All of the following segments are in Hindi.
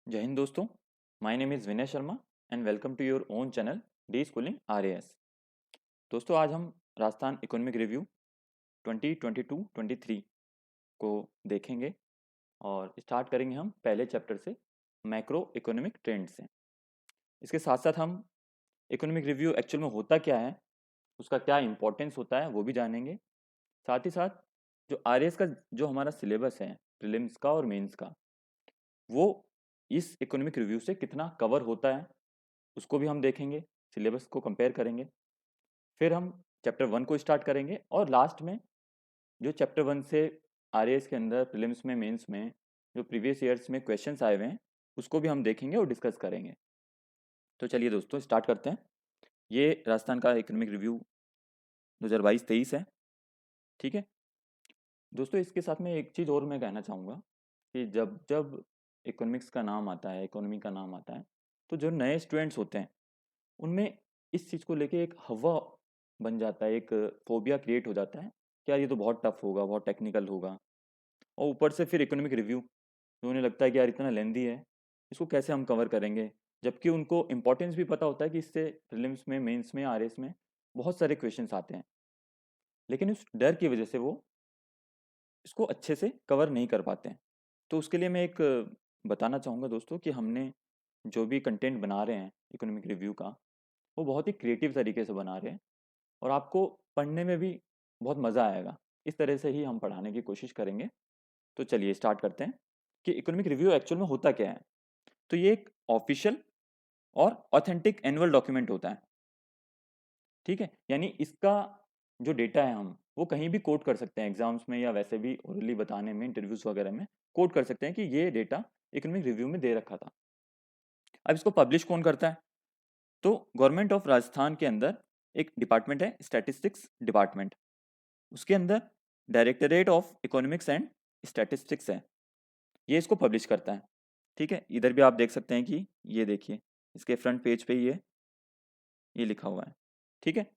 जय हिंद दोस्तों। My name is Vinay Sharma and welcome to your own channel D schooling RAS. दोस्तों आज हम राजस्थान इकोनॉमिक रिव्यू 2022-23 को देखेंगे और स्टार्ट करेंगे हम पहले चैप्टर से, मैक्रो इकोनॉमिक ट्रेंड से। इसके साथ साथ हम इकोनॉमिक रिव्यू एक्चुअल में होता क्या है, उसका क्या इंपॉर्टेंस होता है वो भी जानेंगे। साथ ही साथ जो आरएएस का जो हमारा सिलेबस है प्रीलिम्स का और मेंस का, वो इस इकोनॉमिक रिव्यू से कितना कवर होता है उसको भी हम देखेंगे, सिलेबस को कंपेयर करेंगे। फिर हम चैप्टर 1 को स्टार्ट करेंगे और लास्ट में जो चैप्टर 1 से आरएएस के अंदर प्रीलिम्स में मेंस में जो प्रीवियस ईयर्स में क्वेश्चंस आए हुए हैं उसको भी हम देखेंगे और डिस्कस करेंगे। तो चलिए दोस्तों स्टार्ट करते हैं। ये राजस्थान का इकोनॉमिक रिव्यू 2022-23 है। ठीक है दोस्तों, इसके साथ में एक चीज़ और मैं कहना चाहूँगा कि जब जब इकोनॉमिक्स का नाम आता है, इकोनॉमी का नाम आता है, तो जो नए स्टूडेंट्स होते हैं उनमें इस चीज़ को लेके एक हवा बन जाता है, एक फोबिया क्रिएट हो जाता है कि यार ये तो बहुत टफ होगा, बहुत टेक्निकल होगा। और ऊपर से फिर इकोनॉमिक रिव्यू, तो उन्हें लगता है कि यार इतना लेंदी है, इसको कैसे हम कवर करेंगे। जबकि उनको इम्पोर्टेंस भी पता होता है कि इससे प्रीलिम्स में, मेंस में, आरएस में बहुत सारे क्वेश्चंस आते हैं, लेकिन उस डर की वजह से वो इसको अच्छे से कवर नहीं कर पाते हैं। तो उसके लिए मैं एक बताना चाहूँगा दोस्तों कि हमने जो भी कंटेंट बना रहे हैं इकोनॉमिक रिव्यू का, वो बहुत ही क्रिएटिव तरीके से बना रहे हैं और आपको पढ़ने में भी बहुत मज़ा आएगा। इस तरह से ही हम पढ़ाने की कोशिश करेंगे। तो चलिए स्टार्ट करते हैं कि इकोनॉमिक रिव्यू एक्चुअल में होता क्या है। तो ये एक ऑफिशियल और ऑथेंटिक एनुअल डॉक्यूमेंट होता है। ठीक है, यानी इसका जो डेटा है हम वो कहीं भी कोट कर सकते हैं, एग्जाम्स में या वैसे भी ओरली बताने में, इंटरव्यूज वगैरह में कोट कर सकते हैं कि ये डेटा इकोनॉमिक रिव्यू में दे रखा था। अब इसको पब्लिश कौन करता है? तो गवर्नमेंट ऑफ राजस्थान के अंदर एक डिपार्टमेंट है, स्टैटिस्टिक्स डिपार्टमेंट। उसके अंदर directorate of economics and statistics है, ये इसको पब्लिश करता है। ठीक है, इधर भी आप देख सकते हैं कि ये देखिए इसके फ्रंट पेज पे ये लिखा हुआ है। ठीक है,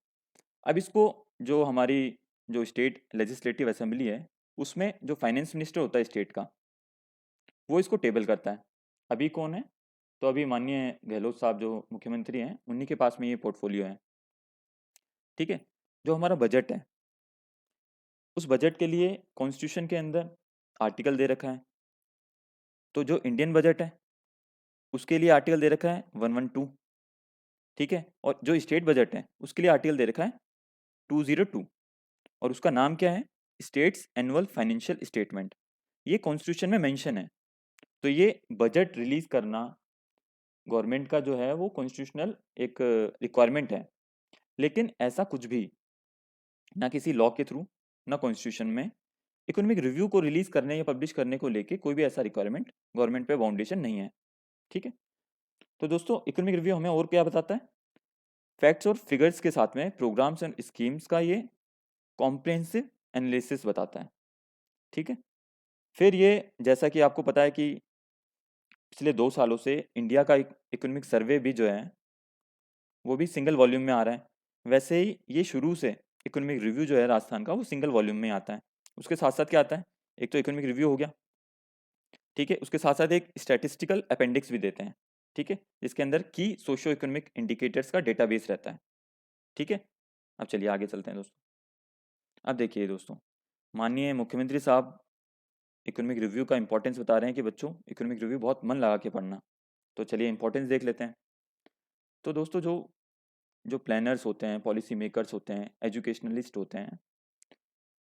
अब इसको जो हमारी जो स्टेट लेजिस्लेटिव असेंबली है उसमें जो फाइनेंस मिनिस्टर होता है स्टेट का, वो इसको टेबल करता है। अभी कौन है? तो अभी माननीय गहलोत साहब जो मुख्यमंत्री हैं उन्हीं के पास में ये पोर्टफोलियो है। ठीक है, जो हमारा बजट है उस बजट के लिए कॉन्स्टिट्यूशन के अंदर आर्टिकल दे रखा है। तो जो इंडियन बजट है उसके लिए आर्टिकल दे रखा है 112। ठीक है, और जो स्टेट बजट है उसके लिए आर्टिकल दे रखा है 202 और उसका नाम क्या है? States annual financial statement. ये कॉन्स्टिट्यूशन में मेंशन है। तो ये बजट रिलीज करना गवर्नमेंट का जो है वो कॉन्स्टिट्यूशनल एक रिक्वायरमेंट है। लेकिन ऐसा कुछ भी ना किसी लॉ के थ्रू ना कॉन्स्टिट्यूशन में इकोनॉमिक रिव्यू को रिलीज करने या पब्लिश करने को लेके कोई भी ऐसा रिक्वायरमेंट गवर्नमेंट पे बाउंडेशन नहीं है। ठीक है, तो दोस्तों इकोनॉमिक रिव्यू हमें और क्या बताता है? फैक्ट्स और फिगर्स के साथ में प्रोग्राम्स एंड स्कीम्स का ये कॉम्प्रिहेंसिव एनालिसिस बताता है। ठीक है, फिर ये जैसा कि आपको पता है कि पिछले 2 सालों से इंडिया का इकोनॉमिक सर्वे भी जो है वो भी सिंगल वॉल्यूम में आ रहा है। वैसे ही ये शुरू से इकोनॉमिक रिव्यू जो है राजस्थान का वो सिंगल वॉल्यूम में आता है। उसके साथ साथ क्या आता है? एक तो इकोनॉमिक रिव्यू हो गया, ठीक है, उसके साथ साथ एक स्टैटिस्टिकल अपेंडिक्स भी देते हैं। ठीक है, जिसके अंदर की सोशियो इकोनॉमिक इंडिकेटर्स का डेटाबेस रहता है। ठीक है, अब चलिए आगे चलते हैं दोस्तों। अब देखिए दोस्तों, माननीय मुख्यमंत्री साहब इकोनॉमिक रिव्यू का इंपॉर्टेंस बता रहे हैं कि बच्चों इकोनॉमिक रिव्यू बहुत मन लगा के पढ़ना। तो चलिए इंपॉर्टेंस देख लेते हैं। तो दोस्तों जो जो प्लानर्स होते हैं, पॉलिसी मेकर्स होते हैं, एजुकेशनलिस्ट होते हैं,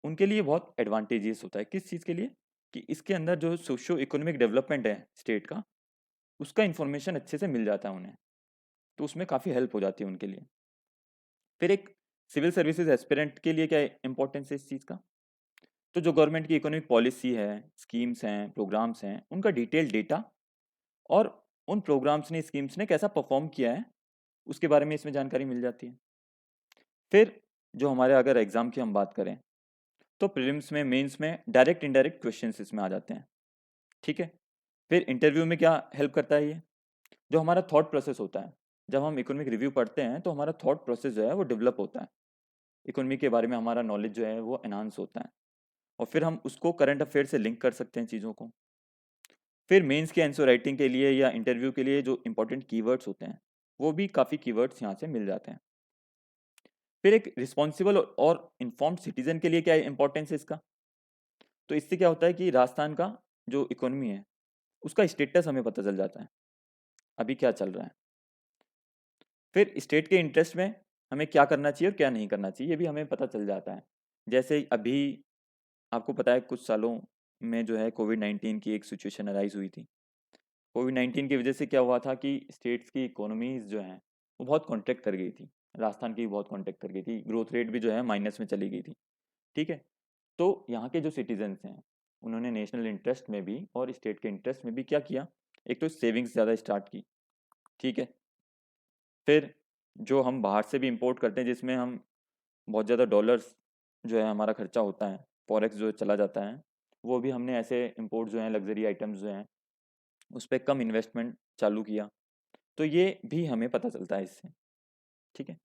उनके लिए बहुत एडवांटेजेस होता है। किस चीज़ के लिए? कि इसके अंदर जो सोशियो इकोनॉमिक डेवलपमेंट है स्टेट का, उसका इन्फॉर्मेशन अच्छे से मिल जाता है उन्हें। तो उसमें काफ़ी हेल्प हो जाती है उनके लिए। फिर एक सिविल सर्विसेज एस्पिरेंट के लिए क्या इंपॉर्टेंस है इस चीज़ का? तो जो गवर्नमेंट की इकोनॉमिक पॉलिसी है, स्कीम्स हैं, प्रोग्राम्स हैं, उनका डिटेल्ड डेटा और उन प्रोग्राम्स ने, स्कीम्स ने कैसा परफॉर्म किया है उसके बारे में इसमें जानकारी मिल जाती है। फिर जो हमारे अगर एग्जाम की हम बात करें तो प्रीलिम्स में, मेंस में डायरेक्ट इनडायरेक्ट क्वेश्चंस इसमें आ जाते हैं। ठीक है, फिर इंटरव्यू में क्या हेल्प करता है ये? जो हमारा थॉट प्रोसेस होता है, जब हम इकोनॉमिक रिव्यू पढ़ते हैं तो हमारा थॉट प्रोसेस जो है वो डेवलप होता है। इकोनॉमी के बारे में हमारा नॉलेज जो है वो एनहांस होता है और फिर हम उसको करंट अफेयर से लिंक कर सकते हैं चीज़ों को। फिर मेंस के आंसर राइटिंग के लिए या इंटरव्यू के लिए जो इंपॉर्टेंट कीवर्ड्स होते हैं वो भी काफ़ी कीवर्ड्स यहाँ से मिल जाते हैं। फिर एक रिस्पॉन्सिबल और इन्फॉर्म्ड सिटीजन के लिए क्या इंपॉर्टेंस है इसका, तो इससे क्या होता है कि राजस्थान का जो इकोनॉमी है उसका स्टेटस हमें पता चल जाता है, अभी क्या चल रहा है। फिर स्टेट के इंटरेस्ट में हमें क्या करना चाहिए और क्या नहीं करना चाहिए ये भी हमें पता चल जाता है। जैसे अभी आपको पता है कुछ सालों में जो है कोविड-19 की एक सिचुएशन अराइज हुई थी। कोविड-19 की वजह से क्या हुआ था कि स्टेट्स की इकोनॉमीज जो हैं वो बहुत कॉन्ट्रैक्ट कर गई थी। राजस्थान की भी बहुत कॉन्ट्रैक्ट कर गई थी, ग्रोथ रेट भी जो है माइनस में चली गई थी। ठीक है, तो यहाँ के जो सिटीजन्स हैं उन्होंने नेशनल इंटरेस्ट में भी और स्टेट के इंटरेस्ट में भी क्या किया, एक तो सेविंग्स ज़्यादा स्टार्ट की। ठीक है, फिर जो हम बाहर से भी इंपोर्ट करते हैं जिसमें हम बहुत ज़्यादा डॉलर्स जो है हमारा खर्चा होता है, फॉरेक्स जो चला जाता है, वो भी हमने ऐसे इंपोर्ट जो हैं लग्जरी आइटम्स जो हैं उस पर कम इन्वेस्टमेंट चालू किया। तो ये भी हमें पता चलता है इससे। ठीक है,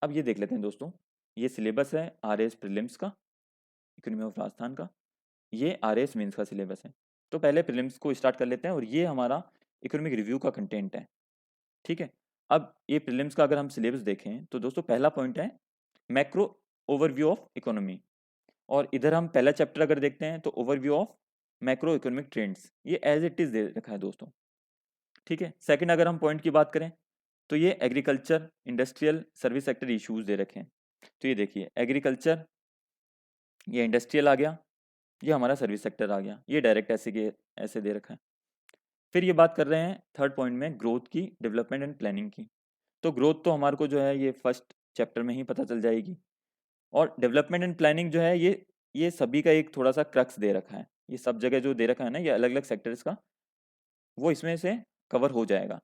अब ये देख लेते हैं दोस्तों, ये सिलेबस है आर एस प्रिलिम्स का, इकोनॉमी ऑफ राजस्थान का, ये आर एस मेंस का सिलेबस है। तो पहले प्रिलिम्स को स्टार्ट कर लेते हैं और ये हमारा इकोनॉमिक रिव्यू का कंटेंट है। ठीक है, अब ये प्रिलिम्स का अगर हम सिलेबस देखें तो दोस्तों पहला पॉइंट है मैक्रो ओवरव्यू ऑफ इकोनॉमी, और इधर हम पहला चैप्टर अगर देखते हैं तो overview of macro economic trends, ये एज इट इज दे रखा है दोस्तों। ठीक है, सेकंड अगर हम पॉइंट की बात करें तो ये agriculture industrial service sector issues they रखे हैं। तो ये देखिए एग्रीकल्चर, ये इंडस्ट्रियल आ गया, ये हमारा सर्विस सेक्टर आ गया, ये डायरेक्ट ऐसे के ऐसे दे रखा है। फिर ये बात कर रहे हैं थर्ड पॉइंट में ग्रोथ की, डेवलपमेंट एंड प्लानिंग की। तो ग्रोथ तो हमारे को जो है ये फर्स्ट चैप्टर में ही पता चल जाएगी, और डेवलपमेंट एंड प्लानिंग जो है ये सभी का एक थोड़ा सा क्रक्स दे रखा है, ये सब जगह जो दे रखा है ना ये अलग अलग सेक्टर्स का, वो इसमें से कवर हो जाएगा।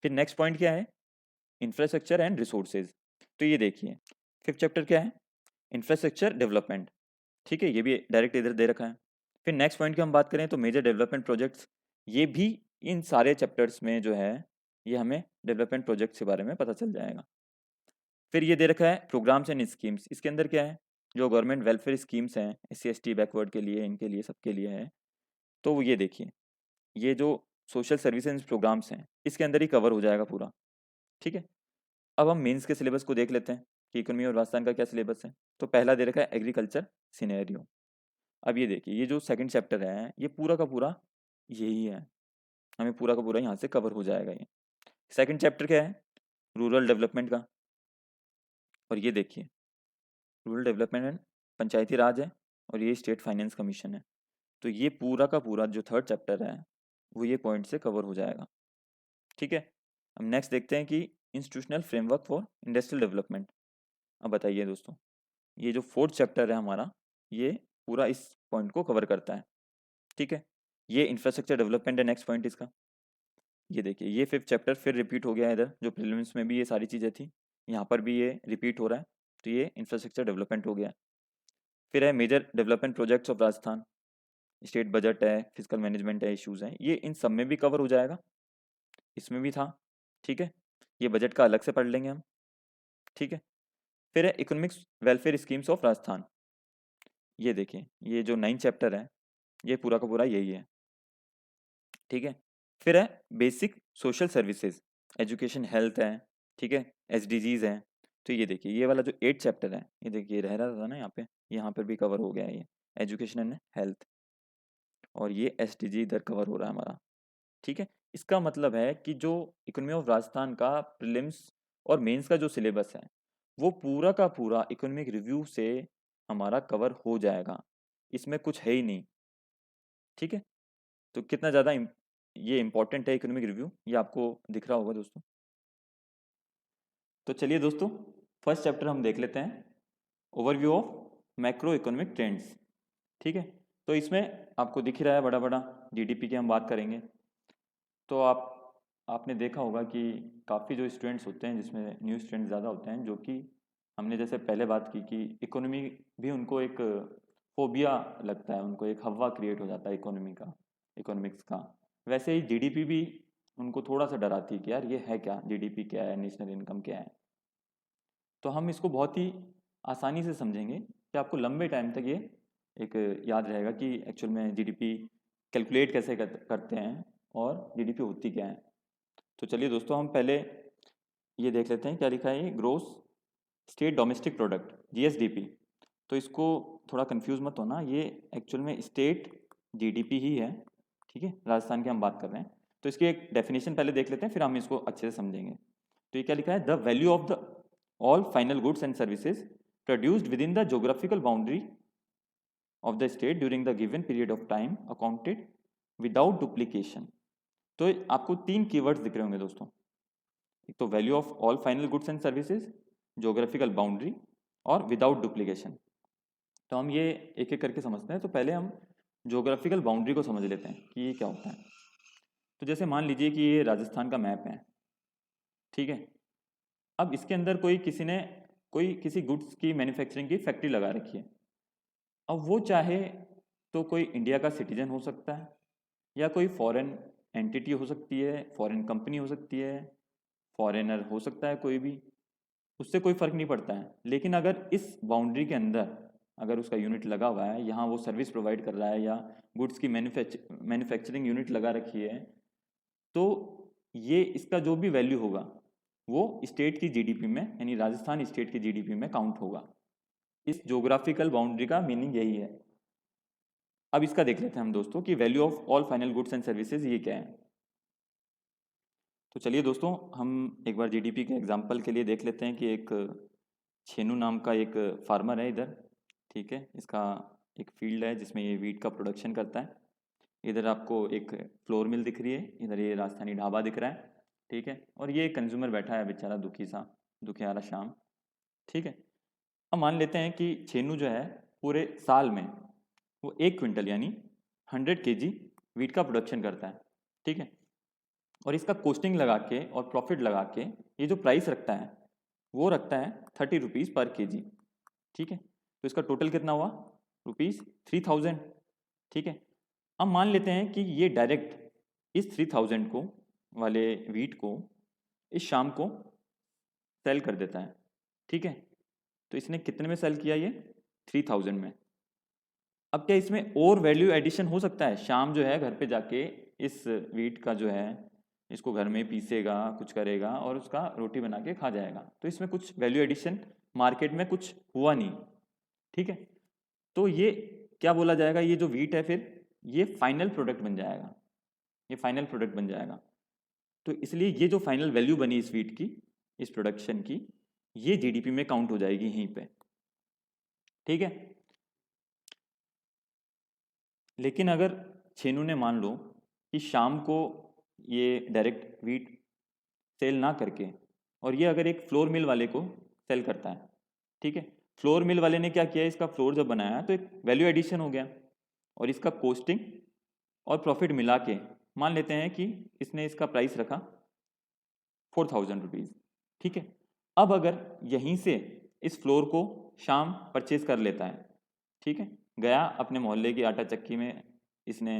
फिर नेक्स्ट पॉइंट क्या है, इंफ्रास्ट्रक्चर एंड रिसोर्सेज। तो ये देखिए फिफ्थ चैप्टर क्या है, इंफ्रास्ट्रक्चर डेवलपमेंट। ठीक है, ये भी डायरेक्ट इधर दे रखा है। फिर नेक्स्ट पॉइंट की हम बात करें तो मेजर डेवलपमेंट प्रोजेक्ट्स, ये भी इन सारे चैप्टर्स में जो है ये हमें डेवलपमेंट प्रोजेक्ट्स के बारे में पता चल जाएगा। फिर ये दे रखा है प्रोग्राम्स एंड स्कीम्स, इसके अंदर क्या है, जो गवर्नमेंट वेलफेयर स्कीम्स हैं SC ST बैकवर्ड के लिए, इनके लिए सबके लिए है। तो ये देखिए ये जो सोशल सर्विसेज प्रोग्राम्स हैं इसके अंदर ही कवर हो जाएगा पूरा। ठीक है, अब हम मेंस के सिलेबस को देख लेते हैं कि इकोनॉमी और राजस्थान का क्या सिलेबस है। तो पहला दे रखा है एग्रीकल्चर सिनेरियो। अब ये देखिए ये जो सेकंड चैप्टर है ये पूरा का पूरा यही है, हमें पूरा का पूरा यहाँ से कवर हो जाएगा ये। सेकंड चैप्टर क्या है, रूरल डेवलपमेंट का, और ये देखिए रूरल डेवलपमेंट एंड पंचायती राज है, और ये स्टेट फाइनेंस कमीशन है। तो ये पूरा का पूरा जो थर्ड चैप्टर है वो ये पॉइंट से कवर हो जाएगा। ठीक है, हम नेक्स्ट देखते हैं कि institutional framework for industrial development. अब बताइए दोस्तों, ये जो फोर्थ चैप्टर है हमारा ये पूरा इस पॉइंट को कवर करता है। ठीक है, ये इंफ्रास्ट्रक्चर डेवलपमेंट है नेक्स्ट पॉइंट इसका। ये देखिए ये फिफ्थ चैप्टर फिर रिपीट हो गया है, इधर जो प्रीलिम्स में भी ये सारी चीज़ें थी यहाँ पर भी ये रिपीट हो रहा है। तो ये इंफ्रास्ट्रक्चर डेवलपमेंट हो गया। फिर है major development projects of Rajasthan, state budget है, फिजिकल मैनेजमेंट है, इश्यूज हैं, ये इन सब में भी कवर हो जाएगा, इसमें भी था। ठीक है, ये बजट का अलग से पढ़ लेंगे हम। ठीक है, फिर है economics welfare schemes of Rajasthan. ये देखिए ये जो 9 चैप्टर है ये पूरा का पूरा यही है। ठीक है, फिर है basic social services, education health है। ठीक है, SDGs हैं। तो ये देखिए ये वाला जो 8 चैप्टर है ये देखिए रह रहा था ना यहाँ पर भी कवर हो गया है ये एजुकेशन एंड हेल्थ, और ये SDG इधर कवर हो रहा है हमारा। ठीक है, इसका मतलब है कि जो इकोनॉमी ऑफ राजस्थान का प्रीलिम्स और मेंस का जो सिलेबस है वो पूरा का पूरा इकोनॉमिक रिव्यू से हमारा कवर हो जाएगा, इसमें कुछ है ही नहीं। ठीक है, तो कितना ज़्यादा ये इंपॉर्टेंट है इकोनॉमिक रिव्यू, ये आपको दिख रहा होगा दोस्तों। तो चलिए दोस्तों फर्स्ट चैप्टर हम देख लेते हैं, overview of macro economic trends. ठीक है, तो इसमें आपको दिख ही रहा है बड़ा बड़ा GDP की हम बात करेंगे। तो आपने देखा होगा कि काफ़ी जो स्टूडेंट्स होते हैं जिसमें न्यू स्टूडेंट ज़्यादा होते हैं, जो कि हमने जैसे पहले बात की कि इकोनॉमी भी उनको एक फोबिया लगता है, उनको एक हवा क्रिएट हो जाता है इकोनॉमी का, इकोनॉमिक्स का। वैसे ही GDP भी उनको थोड़ा सा डराती है कि यार ये है क्या, GDP क्या है, नेशनल इनकम क्या है। तो हम इसको बहुत ही आसानी से समझेंगे कि आपको लंबे टाइम तक ये एक याद रहेगा कि एक्चुअल में GDP कैलकुलेट कैसे करते हैं और जीडीपी होती क्या है। तो चलिए दोस्तों हम पहले ये देख लेते हैं क्या लिखा है, ये gross state domestic product GSDP. तो इसको थोड़ा कंफ्यूज मत होना, ये एक्चुअल में स्टेट जीडीपी ही है, ठीक है, राजस्थान की हम बात कर रहे हैं। तो इसकी एक डेफिनेशन पहले देख लेते हैं, फिर हम इसको अच्छे से समझेंगे। तो ये क्या लिखा है, the value of the all final goods and services produced with in the geographical boundary of the state during the given period of time accounted without duplication. तो आपको तीन कीवर्ड्स दिख रहे होंगे दोस्तों, एक तो value of all final goods and services, geographical boundary और विदाउट डुप्लीकेशन। तो हम ये एक एक करके समझते हैं। तो पहले हम जोग्राफिकल बाउंड्री को समझ लेते हैं कि ये क्या होता है। तो जैसे मान लीजिए कि ये राजस्थान का मैप है, ठीक है। अब इसके अंदर कोई किसी गुड्स की मैन्युफैक्चरिंग की फैक्ट्री लगा रखी है। अब वो चाहे तो कोई इंडिया का सिटीजन हो सकता है, या कोई फॉरेन एंटिटी हो सकती है, फॉरेन कंपनी हो सकती है, फॉरेनर हो सकता है कोई भी, उससे कोई फ़र्क नहीं पड़ता है। लेकिन अगर इस बाउंड्री के अंदर अगर उसका यूनिट लगा हुआ है, यहाँ वो सर्विस प्रोवाइड कर रहा है या गुड्स की मैन्युफैक्चरिंग यूनिट लगा रखी है, तो ये इसका जो भी वैल्यू होगा वो स्टेट की जीडीपी में, यानी राजस्थान स्टेट की जीडीपी में काउंट होगा। इस जोग्राफिकल बाउंड्री का मीनिंग यही है। अब इसका देख लेते हैं हम दोस्तों कि value of all final goods and services ये क्या है। तो चलिए दोस्तों हम एक बार जीडीपी के एग्जांपल के लिए देख लेते हैं कि एक छेनू नाम का एक फार्मर है इधर, ठीक है। इसका एक फील्ड है जिसमें ये वीट का प्रोडक्शन करता है। इधर आपको एक फ्लोर मिल दिख रही है, इधर ये राजस्थानी ढाबा दिख रहा है, ठीक है। और ये कंज्यूमर बैठा है बेचारा दुखी सा, दुखियारा शाम, ठीक है। अब मान लेते हैं कि छेनू जो है पूरे साल में वो 1 क्विंटल यानी 100 kg वीट का प्रोडक्शन करता है, ठीक है। और इसका कॉस्टिंग लगा के और प्रॉफिट लगा के ये जो प्राइस रखता है वो रखता है 30 रुपीज़ पर केजी, ठीक है। तो इसका टोटल कितना हुआ, ₹3000, ठीक है। अब मान लेते हैं कि ये डायरेक्ट इस 3000 को वाले वीट को इस शाम को सेल कर देता है, ठीक है। तो इसने कितने में सेल किया, ये 3000 में। अब क्या इसमें और वैल्यू एडिशन हो सकता है, शाम जो है घर पे जाके इस वीट का जो है इसको घर में पीसेगा, कुछ करेगा और उसका रोटी बना के खा जाएगा। तो इसमें कुछ वैल्यू एडिशन मार्केट में कुछ हुआ नहीं, ठीक है। तो ये क्या बोला जाएगा, ये जो वीट है फिर ये फाइनल प्रोडक्ट बन जाएगा, ये फाइनल प्रोडक्ट बन जाएगा। तो इसलिए ये जो फाइनल वैल्यू बनी इस वीट की, इस प्रोडक्शन की, ये जीडीपी में काउंट हो जाएगी यहीं पे, ठीक है। लेकिन अगर छेनू ने मान लो कि शाम को ये डायरेक्ट वीट सेल ना करके और ये अगर एक फ्लोर मिल वाले को सेल करता है, ठीक है। फ्लोर मिल वाले ने क्या किया, इसका फ्लोर जब बनाया तो एक वैल्यू एडिशन हो गया और इसका कॉस्टिंग और प्रॉफिट मिला के मान लेते हैं कि इसने इसका प्राइस रखा 4000 रुपीज़, ठीक है। अब अगर यहीं से इस फ्लोर को शाम परचेज कर लेता है, ठीक है, गया अपने मोहल्ले की आटा चक्की में इसने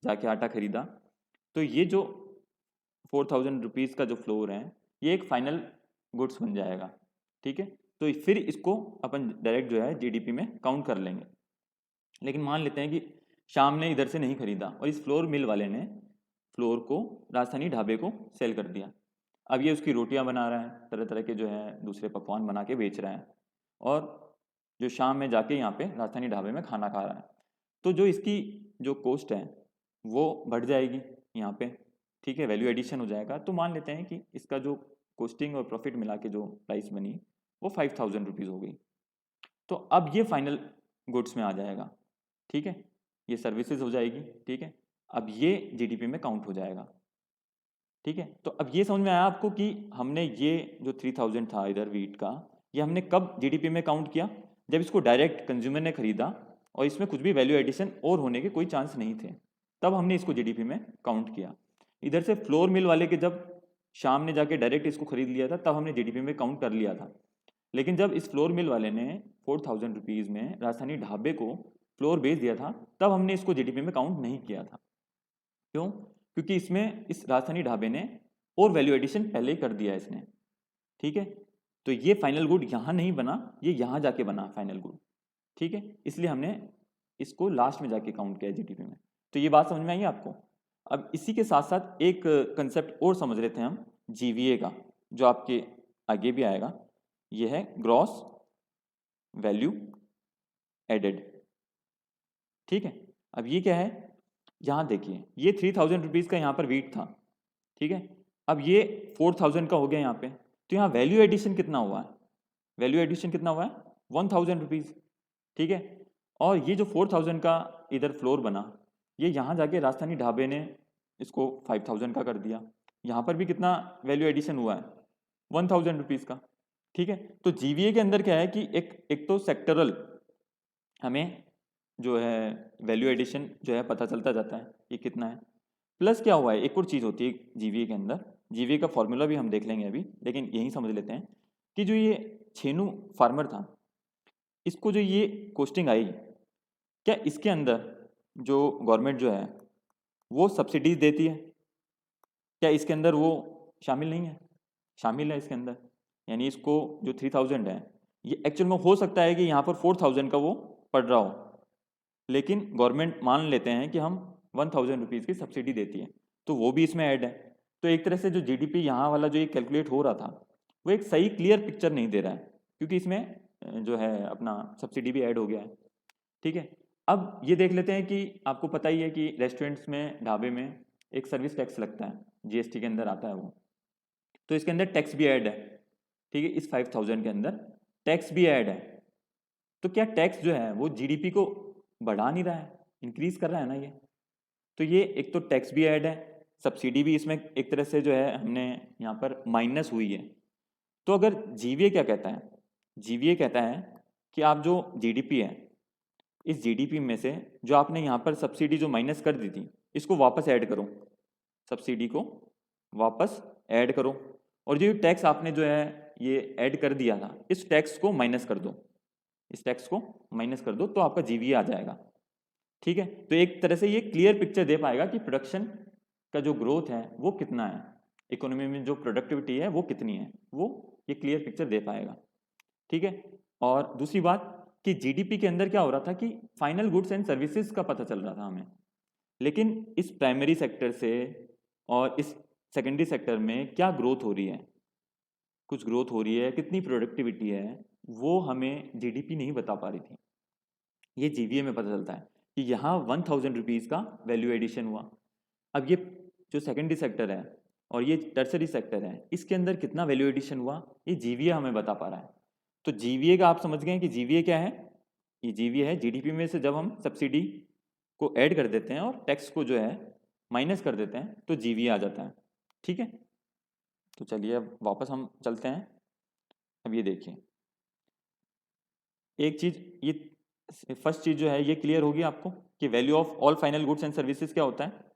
जाके आटा खरीदा, तो ये जो 4000 रुपीज़ का जो फ्लोर है ये एक फाइनल गुड्स बन जाएगा, ठीक है। तो फिर इसको अपन डायरेक्ट जो है जीडीपी में काउंट कर लेंगे। लेकिन मान लेते हैं कि शाम ने इधर से नहीं खरीदा और इस फ्लोर मिल वाले ने फ्लोर को राजस्थानी ढाबे को सेल कर दिया। अब ये उसकी रोटियां बना रहा है, तरह तरह के जो है दूसरे पकवान बना के बेच रहा है और जो शाम में जाके यहाँ पे राजस्थानी ढाबे में खाना खा रहा है। तो जो इसकी जो कॉस्ट है वो बढ़ जाएगी यहाँ पे, ठीक है, वैल्यू एडिशन हो जाएगा। तो मान लेते हैं कि इसका जो कॉस्टिंग और प्रॉफिट मिला के जो प्राइस बनी वो 5000 रुपीज़ हो गई। तो अब ये फाइनल गुड्स में आ जाएगा, ठीक है, ये सर्विसेज हो जाएगी, ठीक है। अब ये जीडीपी में काउंट हो जाएगा, ठीक है। तो अब ये समझ में आया आपको कि हमने ये जो 3000 था इधर वीट का, ये हमने कब जीडीपी में काउंट किया, जब इसको डायरेक्ट कंज्यूमर ने खरीदा और इसमें कुछ भी वैल्यू एडिशन और होने के कोई चांस नहीं थे, तब हमने इसको जीडीपी में काउंट किया। इधर से फ्लोर मिल वाले के जब शाम ने जाके डायरेक्ट इसको खरीद लिया था तब हमने जीडीपी में काउंट कर लिया था। लेकिन जब इस फ्लोर मिल वाले ने 4000 रुपीज़ में राजधानी ढाबे को फ्लोर बेच दिया था तब हमने इसको जीडीपी में काउंट नहीं किया था। क्यों? क्योंकि इसमें इस राजधानी ढाबे ने और वैल्यू एडिशन पहले ही कर दिया इसने, ठीक है। तो ये फाइनल गुड यहाँ नहीं बना, ये यहाँ जाके बना फाइनल गुड, ठीक है। इसलिए हमने इसको लास्ट में जाके काउंट किया जीडीपी में। तो ये बात समझ में आई आपको। अब इसी के साथ साथ एक कंसेप्ट और समझ लेते हैं हम जीवीए का, जो आपके आगे भी आएगा। ये है ग्रॉस वैल्यू एडेड। ठीक है, अब ये क्या है, यहाँ देखिए ये 3000 रुपीज़ का यहाँ पर वेट था। ठीक है, अब ये 4000 का हो गया यहाँ पे, तो यहाँ वैल्यू एडिशन कितना हुआ है, वैल्यू एडिशन कितना हुआ है 1000 रुपीज़। ठीक है, और ये जो 4000 का इधर फ्लोर बना, ये यहाँ जाके राजस्थानी ढाबे ने इसको 5000 का कर दिया। यहाँ पर भी कितना वैल्यू एडिशन हुआ है 1000 रुपीज़ का। ठीक है, तो जीवीए के अंदर क्या है कि एक तो सेक्टरल हमें जो है वैल्यू एडिशन जो है पता चलता जाता है ये कितना है। प्लस क्या हुआ है, एक और चीज़ होती है जीवीए के अंदर, जीवीए का फॉर्मूला भी हम देख लेंगे अभी, लेकिन यही समझ लेते हैं कि जो ये छेनू फार्मर था, इसको जो ये कोस्टिंग आई, क्या इसके अंदर जो गवर्नमेंट जो है वो सब्सिडीज देती है, क्या इसके अंदर वो शामिल नहीं है? शामिल है इसके अंदर। यानी इसको जो 3000 है, ये एक्चुअल में हो सकता है कि यहाँ पर 4000 का वो पड़ रहा हो, लेकिन गवर्नमेंट मान लेते हैं कि हम 1000 रुपीज़ की सब्सिडी देती है, तो वो भी इसमें ऐड है। तो एक तरह से जो जीडीपी यहाँ वाला जो ये कैलकुलेट हो रहा था, वो एक सही क्लियर पिक्चर नहीं दे रहा है, क्योंकि इसमें जो है अपना सब्सिडी भी ऐड हो गया है। ठीक है, अब ये देख लेते हैं कि आपको पता ही है कि रेस्टोरेंट्स में, ढाबे में एक सर्विस टैक्स लगता है, जीएसटी के अंदर आता है वो, तो इसके अंदर टैक्स भी ऐड है। ठीक है, इस 5000 के अंदर टैक्स भी ऐड है। तो क्या टैक्स जो है वो जीडीपी को बढ़ा नहीं रहा है, इंक्रीज कर रहा है ना ये। तो ये एक तो टैक्स भी ऐड है, सब्सिडी भी इसमें एक तरह से जो है हमने यहाँ पर माइनस हुई है। तो अगर जीवीए क्या कहता है, जीवीए कहता है कि आप जो जीडीपी है, इस जीडीपी में से जो आपने यहाँ पर सब्सिडी जो माइनस कर दी थी, इसको वापस ऐड करो, सब्सिडी को वापस ऐड करो, और जो टैक्स आपने जो है ये ऐड कर दिया था, इस टैक्स को माइनस कर दो, इस टैक्स को माइनस कर दो, तो आपका जीवीए आ जाएगा। ठीक है, तो एक तरह से ये क्लियर पिक्चर दे पाएगा कि प्रोडक्शन का जो ग्रोथ है वो कितना है, इकोनॉमी में जो प्रोडक्टिविटी है वो कितनी है, वो ये क्लियर पिक्चर दे पाएगा। ठीक है, और दूसरी बात कि जीडीपी के अंदर क्या हो रहा था कि फाइनल गुड्स एंड सर्विसेज का पता चल रहा था हमें, लेकिन इस प्राइमरी सेक्टर से और इस सेकेंडरी सेक्टर में क्या ग्रोथ हो रही है, कुछ ग्रोथ हो रही है, कितनी प्रोडक्टिविटी है, वो हमें जीडीपी नहीं बता पा रही थी। ये जीवीए में पता चलता है कि यहाँ 1000 रुपीज़ का वैल्यू एडिशन हुआ। अब ये जो सेकेंडरी सेक्टर है और ये टर्सरी सेक्टर है, इसके अंदर कितना वैल्यू एडिशन हुआ, ये जीवीए हमें बता पा रहा है। तो जीवीए का आप समझ गए कि जीवीए क्या है, ये जीवीए है जीडीपी में से जब हम सब्सिडी को ऐड कर देते हैं और टैक्स को जो है माइनस कर देते हैं, तो जीवीए आ जाता है। ठीक है, तो चलिए अब वापस हम चलते हैं। अब ये देखिए, एक चीज़ ये फर्स्ट चीज़ जो है ये क्लियर होगी आपको कि value of all final goods and services क्या होता है।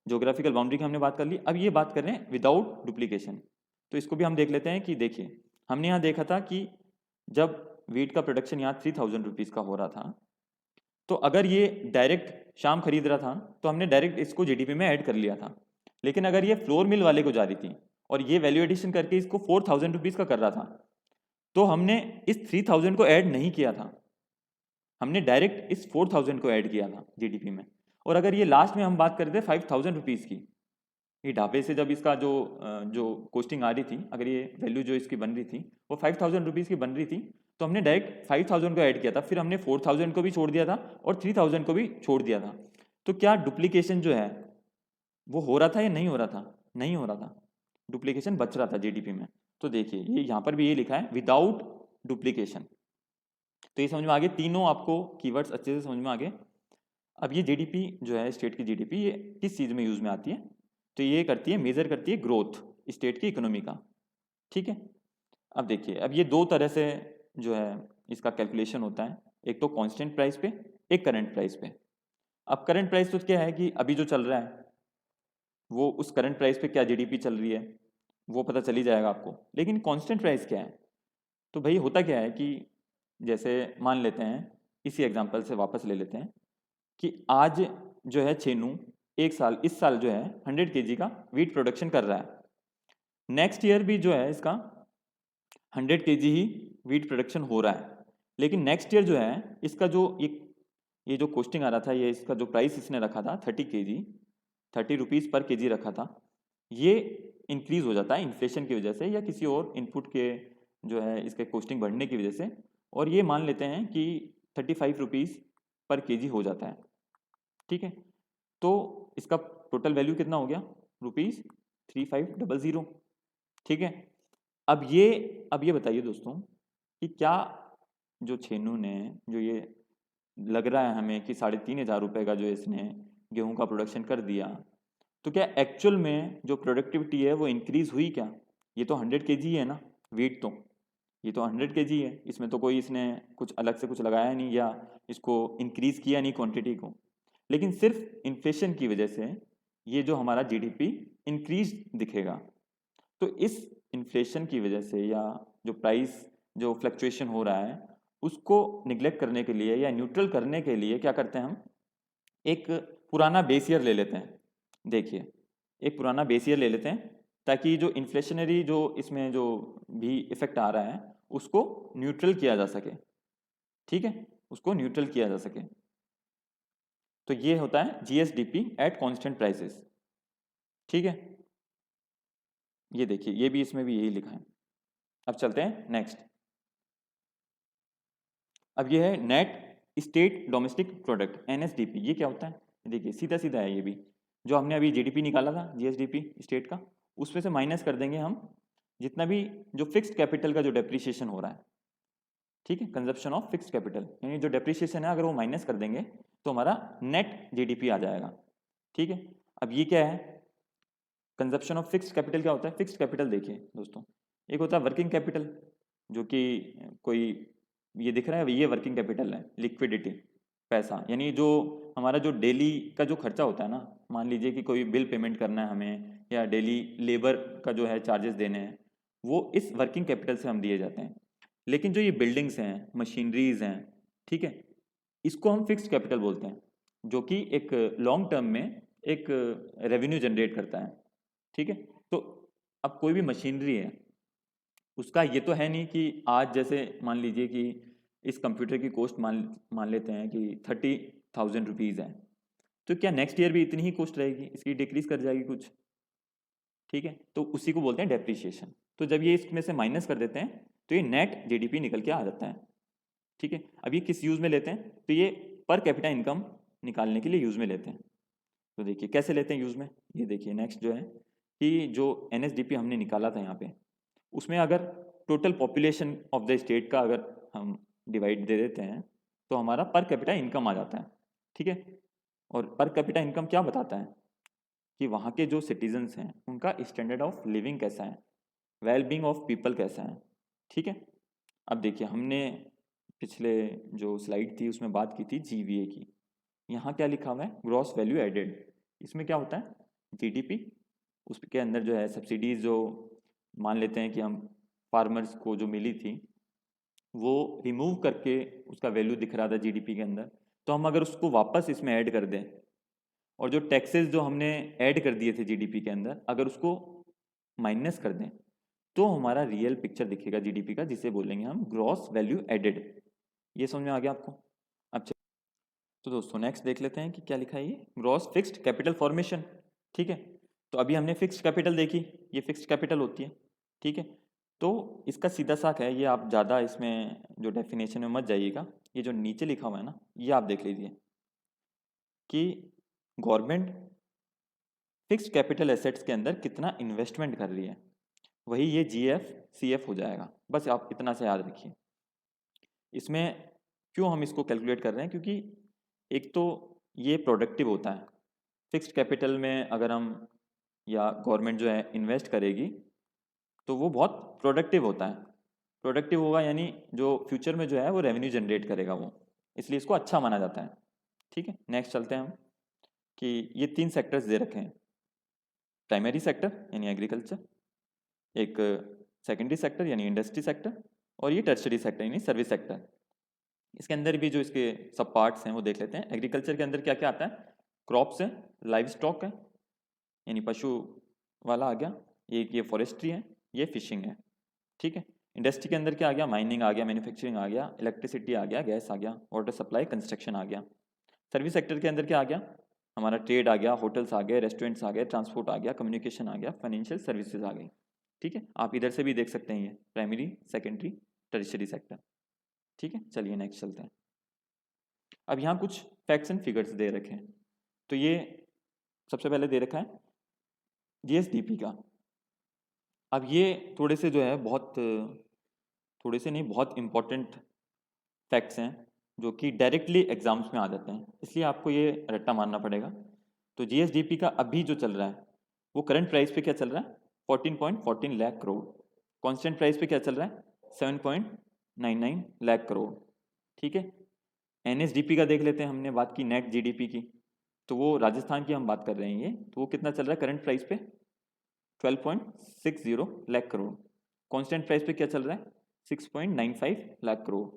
ज्योग्राफिकल बाउंड्री की हमने बात कर ली, अब ये बात कर रहे हैं विदाउट डुप्लीकेशन। तो इसको भी हम देख लेते हैं कि देखिए, हमने यहाँ देखा था कि जब वीट का प्रोडक्शन यहाँ 3000 रुपीज़ का हो रहा था, तो अगर ये डायरेक्ट शाम खरीद रहा था तो हमने डायरेक्ट इसको जीडीपी में ऐड कर लिया था। लेकिन अगर ये फ्लोर मिल वाले को जा रही थी और ये वैल्यू एडिशन करके इसको 4000 रुपीज़ का कर रहा था, तो हमने इस 3000 को ऐड नहीं किया था, हमने डायरेक्ट इस 4000 को ऐड किया था जीडीपी में। और अगर ये लास्ट में हम बात करते हैं 5000 रुपीज़ की, ये ढाबे से जब इसका जो कोस्टिंग आ रही थी, अगर ये वैल्यू जो इसकी बन रही थी वो 5000 रुपीज़ की बन रही थी, तो हमने डायरेक्ट 5000 को ऐड किया था, फिर हमने 4000 को भी छोड़ दिया था और 3000 को भी छोड़ दिया था। तो क्या डुप्लीकेशन जो है वो हो रहा था या नहीं हो रहा था? नहीं हो रहा था, डुप्लीकेशन बच रहा था जीडीपी में। तो देखिए ये यहाँ पर भी ये लिखा है विदाउट डुप्लीकेशन। तो ये समझ में आ गए, तीनों आपको कीवर्ड्स अच्छे से समझ में आ गए। अब ये जीडीपी जो है स्टेट की जीडीपी, ये किस चीज़ में यूज़ में आती है? तो ये करती है, मेजर करती है ग्रोथ स्टेट की इकोनॉमी का। ठीक है, अब देखिए, अब ये दो तरह से जो है इसका कैलकुलेशन होता है, एक तो कांस्टेंट प्राइस पे, एक करंट प्राइस पे। अब करंट प्राइस तो क्या है कि अभी जो चल रहा है वो उस करंट प्राइस पे क्या जीडीपी चल रही है वो पता चल ही जाएगा आपको। लेकिन कांस्टेंट प्राइस क्या है? तो भाई होता क्या है कि जैसे मान लेते हैं, इसी एग्जांपल से वापस ले लेते हैं कि आज जो है छेनू इस साल जो है 100 केजी का वीट प्रोडक्शन कर रहा है, नेक्स्ट ईयर भी जो है इसका 100 केजी ही वीट प्रोडक्शन हो रहा है, लेकिन नेक्स्ट ईयर जो है इसका जो ये ये जो कॉस्टिंग आ रहा था, ये इसका जो प्राइस इसने रखा था 30 रुपीज़ पर केजी रखा था, ये इंक्रीज हो जाता है इन्फ्लेशन की वजह से या किसी और इनपुट के जो है इसके कॉस्टिंग बढ़ने की वजह से, और ये मान लेते हैं कि 35 रुपीज़ पर केजी हो जाता है। ठीक है, तो इसका टोटल वैल्यू कितना हो गया, ₹3500। ठीक है, अब ये बताइए दोस्तों कि क्या जो छेनू ने जो ये लग रहा है हमें कि 3500 का जो इसने गेहूं का प्रोडक्शन कर दिया, तो क्या एक्चुअल में जो प्रोडक्टिविटी है वो इंक्रीज हुई क्या? ये तो 100 केजी है ना वेट, तो ये तो 100 केजी है, इसमें तो कोई इसने कुछ अलग से कुछ लगाया नहीं या इसको इंक्रीज किया नहीं क्वांटिटी को, लेकिन सिर्फ इन्फ्लेशन की वजह से ये जो हमारा जीडीपी इंक्रीज दिखेगा। तो इस इन्फ्लेशन की वजह से या जो प्राइस जो फ्लक्चुएशन हो रहा है उसको निगलेक्ट करने के लिए या न्यूट्रल करने के लिए क्या करते हैं हम, एक पुराना बेस ईयर ले लेते हैं। देखिए, एक पुराना बेस ईयर ले लेते हैं ताकि जो इन्फ्लेशनरी जो इसमें जो भी इफेक्ट आ रहा है उसको न्यूट्रल किया जा सके। ठीक है, उसको न्यूट्रल किया जा सके। तो ये होता है जीएसडीपी एट कांस्टेंट प्राइसेस। ठीक है, ये देखिए, ये भी इसमें भी यही लिखा है। अब चलते हैं नेक्स्ट। अब ये है net state domestic product, NSDP. ये क्या होता है? देखिए सीधा सीधा है ये भी, जो हमने अभी जीडीपी निकाला था जीएसडीपी स्टेट का, उसमें से माइनस कर देंगे हम जितना भी जो फिक्स्ड कैपिटल का जो डेप्रिसिएशन हो रहा है। ठीक है, कंजप्शन ऑफ फिक्स्ड कैपिटल, यानी जो डेप्रिसिएशन है अगर वो माइनस कर देंगे तो हमारा नेट जीडीपी आ जाएगा। ठीक है, अब ये क्या है, कंजप्शन ऑफ फिक्स्ड कैपिटल क्या होता है? फिक्स्ड कैपिटल देखिए दोस्तों, एक होता है वर्किंग कैपिटल, जो कि कोई ये दिख रहा है, ये वर्किंग कैपिटल है, लिक्विडिटी पैसा, यानी जो हमारा जो डेली का जो खर्चा होता है ना, मान लीजिए कि कोई बिल पेमेंट करना है हमें या डेली लेबर का जो है चार्जेस देने हैं, वो इस वर्किंग कैपिटल से हम दिए जाते हैं। लेकिन जो ये बिल्डिंग्स हैं, मशीनरीज हैं, ठीक है, इसको हम फिक्स्ड कैपिटल बोलते हैं, जो कि एक लॉन्ग टर्म में एक रेवेन्यू जनरेट करता है। ठीक है, तो अब कोई भी मशीनरी है, उसका ये तो है नहीं कि आज जैसे मान लीजिए कि इस कंप्यूटर की कॉस्ट मान लेते हैं कि 30,000 रुपीज़ है, तो क्या नेक्स्ट ईयर भी इतनी ही कॉस्ट रहेगी? इसकी डिक्रीज कर जाएगी कुछ। ठीक है, तो उसी को बोलते हैं डेप्रिसिएशन। तो जब ये इसमें से माइनस कर देते हैं तो ये नेट जीडीपी निकल के आ जाता है। ठीक है, अब ये किस यूज़ में लेते हैं? तो ये पर कैपिटा इनकम निकालने के लिए यूज़ में लेते हैं। तो देखिए कैसे लेते हैं यूज़ में, ये देखिए नेक्स्ट जो है कि जो एनएसडीपी हमने निकाला था यहाँ पे, उसमें अगर total population of the state का अगर हम डिवाइड दे देते हैं तो हमारा पर कैपिटा इनकम आ जाता है। ठीक है, और पर कैपिटा इनकम क्या बताता है कि वहाँ के जो सिटीजन्स हैं उनका स्टैंडर्ड ऑफ लिविंग कैसा है, वेल बींग ऑफ पीपल कैसा है। ठीक है, अब देखिए हमने पिछले जो स्लाइड थी उसमें बात की थी जीवीए की, यहाँ क्या लिखा हुआ है? Gross value added. इसमें क्या होता है? जीडीपी, उसके अंदर जो है सब्सिडीज जो मान लेते हैं कि हम फार्मर्स को जो मिली थी वो रिमूव करके उसका वैल्यू दिख रहा था जीडीपी के अंदर, तो हम अगर उसको वापस इसमें ऐड कर दें और जो टैक्सेस जो हमने ऐड कर दिए थे जीडीपी के अंदर अगर उसको माइनस कर दें तो हमारा रियल पिक्चर दिखेगा जीडीपी का, जिसे बोलेंगे हम ग्रॉस वैल्यू एडेड। ये समझ में आ गया आपको? अब तो दोस्तों नेक्स्ट देख लेते हैं कि क्या लिखा है, ये ग्रॉस फिक्स्ड कैपिटल फॉर्मेशन। ठीक है, तो अभी हमने फिक्स्ड कैपिटल देखी, ये फिक्स्ड कैपिटल होती है। ठीक है, तो इसका सीधा सा है, ये आप ज़्यादा इसमें जो डेफिनेशन में मत जाइएगा, ये जो नीचे लिखा हुआ है ना ये आप देख लीजिए कि गवर्नमेंट फिक्स्ड कैपिटल एसेट्स के अंदर कितना इन्वेस्टमेंट कर रही है, वही ये जीएफ सीएफ हो जाएगा। बस आप इतना से याद रखिए। इसमें क्यों हम इसको कैलकुलेट कर रहे हैं? क्योंकि एक तो ये प्रोडक्टिव होता है, फिक्स्ड कैपिटल में अगर हम या गवर्नमेंट जो है इन्वेस्ट करेगी तो वो बहुत प्रोडक्टिव होता है। प्रोडक्टिव होगा यानी जो फ्यूचर में जो है वो रेवेन्यू जनरेट करेगा वो, इसलिए इसको अच्छा माना जाता है। ठीक है, नेक्स्ट चलते हैं हम कि ये 3 सेक्टर्स दे रखे हैं, प्राइमरी सेक्टर यानी एग्रीकल्चर, एक सेकेंडरी सेक्टर यानी इंडस्ट्री सेक्टर, और ये टर्शरी सेक्टर यानी सर्विस सेक्टर। इसके अंदर भी जो इसके सब पार्ट्स हैं वो देख लेते हैं। एग्रीकल्चर के अंदर क्या क्या आता है? क्रॉप्स है, लाइव स्टॉक है यानी पशु वाला आ गया, एक ये फॉरेस्ट्री है, ये फिशिंग है। ठीक है, इंडस्ट्री के अंदर क्या आ गया? माइनिंग आ गया, मैन्युफैक्चरिंग आ गया, इलेक्ट्रिसिटी आ गया, गैस आ गया, वाटर सप्लाई, कंस्ट्रक्शन आ गया। सर्विस सेक्टर के अंदर क्या आ गया, हमारा ट्रेड आ गया, होटल्स आ गए, रेस्टोरेंट्स आ गए, ट्रांसपोर्ट आ गया, कम्युनिकेशन आ गया, फाइनेंशियल सर्विसेज आ गई। ठीक है, आप इधर से भी देख सकते हैं, ये प्राइमरी, सेकेंडरी, टर्शियरी सेक्टर। ठीक है, चलिए नेक्स्ट चलते हैं। अब यहाँ कुछ फैक्ट्स एंड फिगर्स दे रखे हैं। तो ये सबसे पहले दे रखा है जीएसडीपी का। अब ये थोड़े से जो है बहुत, थोड़े से नहीं, बहुत इंपॉर्टेंट फैक्ट्स हैं जो कि डायरेक्टली एग्जाम्स में आ जाते हैं, इसलिए आपको ये रट्टा मारना पड़ेगा। तो जीएसडीपी का अभी जो चल रहा है वो करंट प्राइस पे क्या चल रहा है, 14.14 लाख करोड़। कांस्टेंट प्राइस पे क्या चल रहा है, 7.99 लाख करोड़। ठीक है, एनएसडीपी का देख लेते हैं, हमने बात की नेट जीडीपी की, तो वो राजस्थान की हम बात कर रहे हैं, ये तो वो कितना चल रहा है करंट प्राइस पे, 12.60 लाख करोड़। कांस्टेंट प्राइस पे क्या चल रहा है, 6.95 लाख करोड़।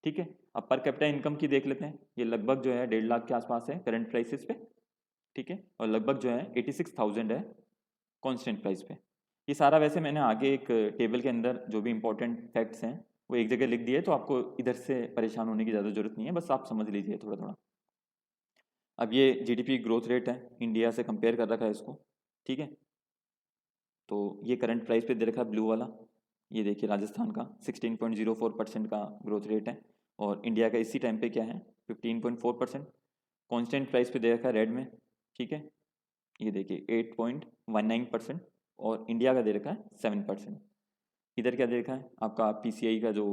ठीक है, अब पर कैपिटा इनकम की देख लेते हैं, ये लगभग जो है 1.5 लाख के आसपास है करंट प्राइसेस पे। ठीक है, और लगभग जो है 86,000 है कांस्टेंट प्राइस पे। ये सारा वैसे मैंने आगे एक टेबल के अंदर जो भी इंपॉर्टेंट फैक्ट्स हैं वो एक जगह लिख दिए, तो आपको इधर से परेशान होने की ज़्यादा जरूरत नहीं है, बस आप समझ लीजिए थोड़ा थोड़ा। अब ये जीडीपी ग्रोथ रेट है, इंडिया से कंपेयर कर रखा है इसको। ठीक है, तो ये करंट प्राइस पे दे रखा है ब्लू वाला, ये देखिए राजस्थान का 16.04% का ग्रोथ रेट है, और इंडिया का इसी टाइम पे क्या है 15.4%। कांस्टेंट प्राइस पे दे रखा है रेड में। ठीक है, ये देखिए 8.19%, और इंडिया का दे रखा है 7%। इधर क्या दे रखा है आपका पीसीआई का जो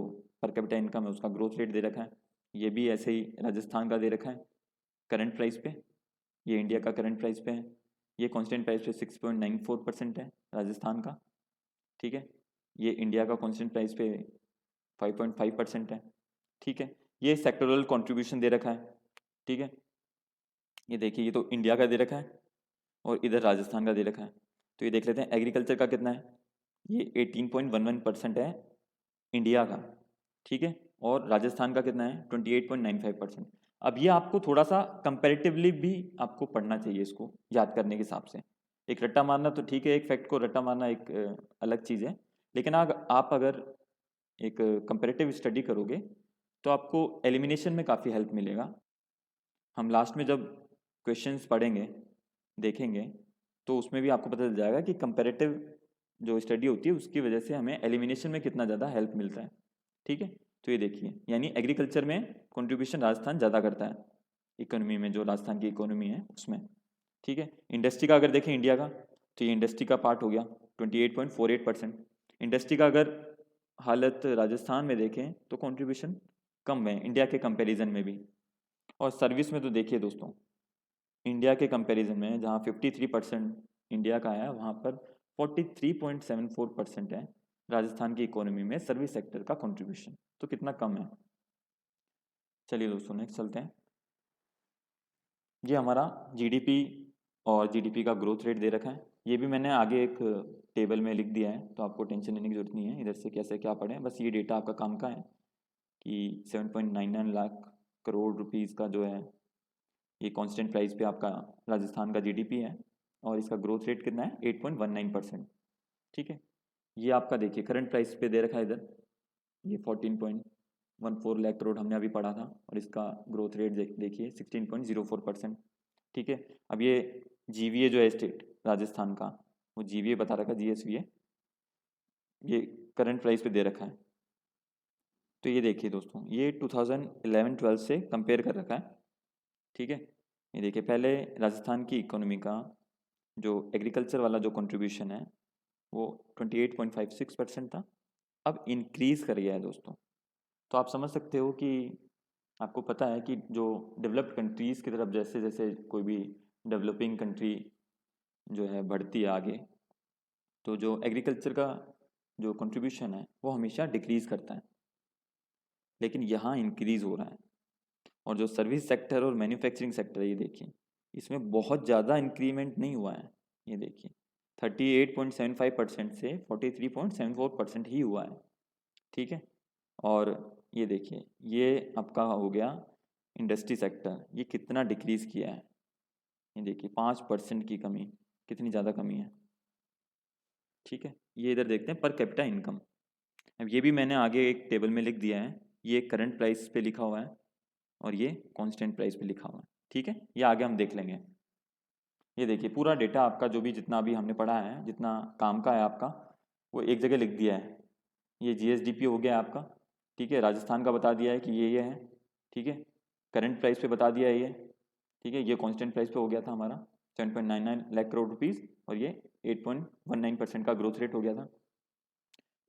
पर कैपिटा इनकम है उसका ग्रोथ रेट दे रखा है, ये भी ऐसे ही राजस्थान का दे रखा है करंट प्राइस पे, ये इंडिया का करंट प्राइस पे है। ये कांस्टेंट प्राइस पे 6.94% है राजस्थान का। ठीक है, ये इंडिया का कांस्टेंट प्राइस पे 5.5% है। ठीक है, ये सेक्टोरल कंट्रीब्यूशन दे रखा है। ठीक है, ये देखिए ये तो इंडिया का दे रखा है और इधर राजस्थान का दे रखा है। तो ये देख लेते हैं एग्रीकल्चर का कितना है, ये 18.11% है इंडिया का। ठीक है, और राजस्थान का कितना है 28.95%। अब ये आपको थोड़ा सा कंपैरेटिवली भी आपको पढ़ना चाहिए इसको याद करने के हिसाब से। एक रट्टा मारना तो ठीक है, एक फैक्ट को रट्टा मारना एक अलग चीज़ है, लेकिन आप अगर एक कंपैरेटिव स्टडी करोगे तो आपको एलिमिनेशन में काफ़ी हेल्प मिलेगा। हम लास्ट में जब क्वेश्चंस पढ़ेंगे देखेंगे तो उसमें भी आपको पता चल जाएगा कि कंपैरेटिव जो स्टडी होती है उसकी वजह से हमें एलिमिनेशन में कितना ज़्यादा हेल्प मिलता है। ठीक है, तो ये देखिए यानी एग्रीकल्चर में कंट्रीब्यूशन राजस्थान ज़्यादा करता है इकोनॉमी में, जो राजस्थान की इकोनॉमी है उसमें। ठीक है, इंडस्ट्री का अगर देखें इंडिया का, तो ये इंडस्ट्री का पार्ट हो गया 28.48%। इंडस्ट्री का अगर हालत राजस्थान में देखें तो कंट्रीब्यूशन कम है इंडिया के कंपैरिजन में भी। और सर्विस में तो देखिए दोस्तों, इंडिया के कंपैरिजन में जहाँ 53% इंडिया का है, वहाँ पर 43.74% है राजस्थान की इकोनॉमी में सर्विस सेक्टर का कंट्रीब्यूशन। तो कितना कम है। चलिए दोस्तों नेक्स्ट चलते हैं। ये हमारा जीडीपी और जीडीपी का ग्रोथ रेट दे रखा है, ये भी मैंने आगे एक टेबल में लिख दिया है, तो आपको टेंशन लेने की जरूरत नहीं है इधर से कैसे क्या पढ़ें, बस ये डेटा आपका काम का है कि 7.99 लाख करोड़ रुपीज़ का जो है ये कांस्टेंट प्राइस पे आपका राजस्थान का जीडीपी है, और इसका ग्रोथ रेट कितना है 8.19%। ठीक है, ये आपका देखिए करंट प्राइस पे दे रखा है इधर, ये 14.14 लाख करोड़ हमने अभी पढ़ा था, और इसका ग्रोथ रेट देखिए 16.04%। ठीक है, अब ये जीवीए जो है स्टेट राजस्थान का, वो जीवीए बता रखा है जीएसवीए, ये करंट प्राइस पे दे रखा है। तो ये देखिए दोस्तों, ये 2011-12 से कंपेयर कर रखा है। ठीक है, ये देखिए पहले राजस्थान की इकोनॉमी का जो एग्रीकल्चर वाला जो कंट्रीब्यूशन है वो 28.56% था, अब इंक्रीज कर गया है दोस्तों। तो आप समझ सकते हो कि आपको पता है कि जो डेवलप्ड कंट्रीज़ की तरफ जैसे जैसे कोई भी डेवलपिंग कंट्री जो है बढ़ती है आगे, तो जो एग्रीकल्चर का जो कंट्रीब्यूशन है वो हमेशा डिक्रीज़ करता है, लेकिन यहाँ इंक्रीज़ हो रहा है। और जो सर्विस सेक्टर और मैन्युफैक्चरिंग सेक्टर है, ये देखिए इसमें बहुत ज़्यादा इंक्रीमेंट नहीं हुआ है, ये देखिए 38.75% से 43.74% ही हुआ है। ठीक है, और ये देखिए ये आपका हो गया इंडस्ट्री सेक्टर, ये कितना डिक्रीज़ किया है, ये देखिए 5% की कमी, कितनी ज़्यादा कमी है। ठीक है, ये इधर देखते हैं पर कैपिटा इनकम, अब ये भी मैंने आगे एक टेबल में लिख दिया है, ये करंट प्राइस पे लिखा हुआ है और ये कांस्टेंट प्राइस पे लिखा हुआ है। ठीक है, ये आगे हम देख लेंगे। ये देखिए पूरा डेटा आपका जो भी जितना भी हमने पढ़ा है, जितना काम का है आपका, वो एक जगह लिख दिया है। ये जीएसडीपी हो गया आपका, ठीक है, राजस्थान का बता दिया है कि ये है, ठीक है, करंट प्राइस पे बता दिया है ये, ठीक है, ये कांस्टेंट प्राइस पे हो गया था हमारा 7.99 लाख करोड़ रुपीस, और ये 8.19% का ग्रोथ रेट हो गया था,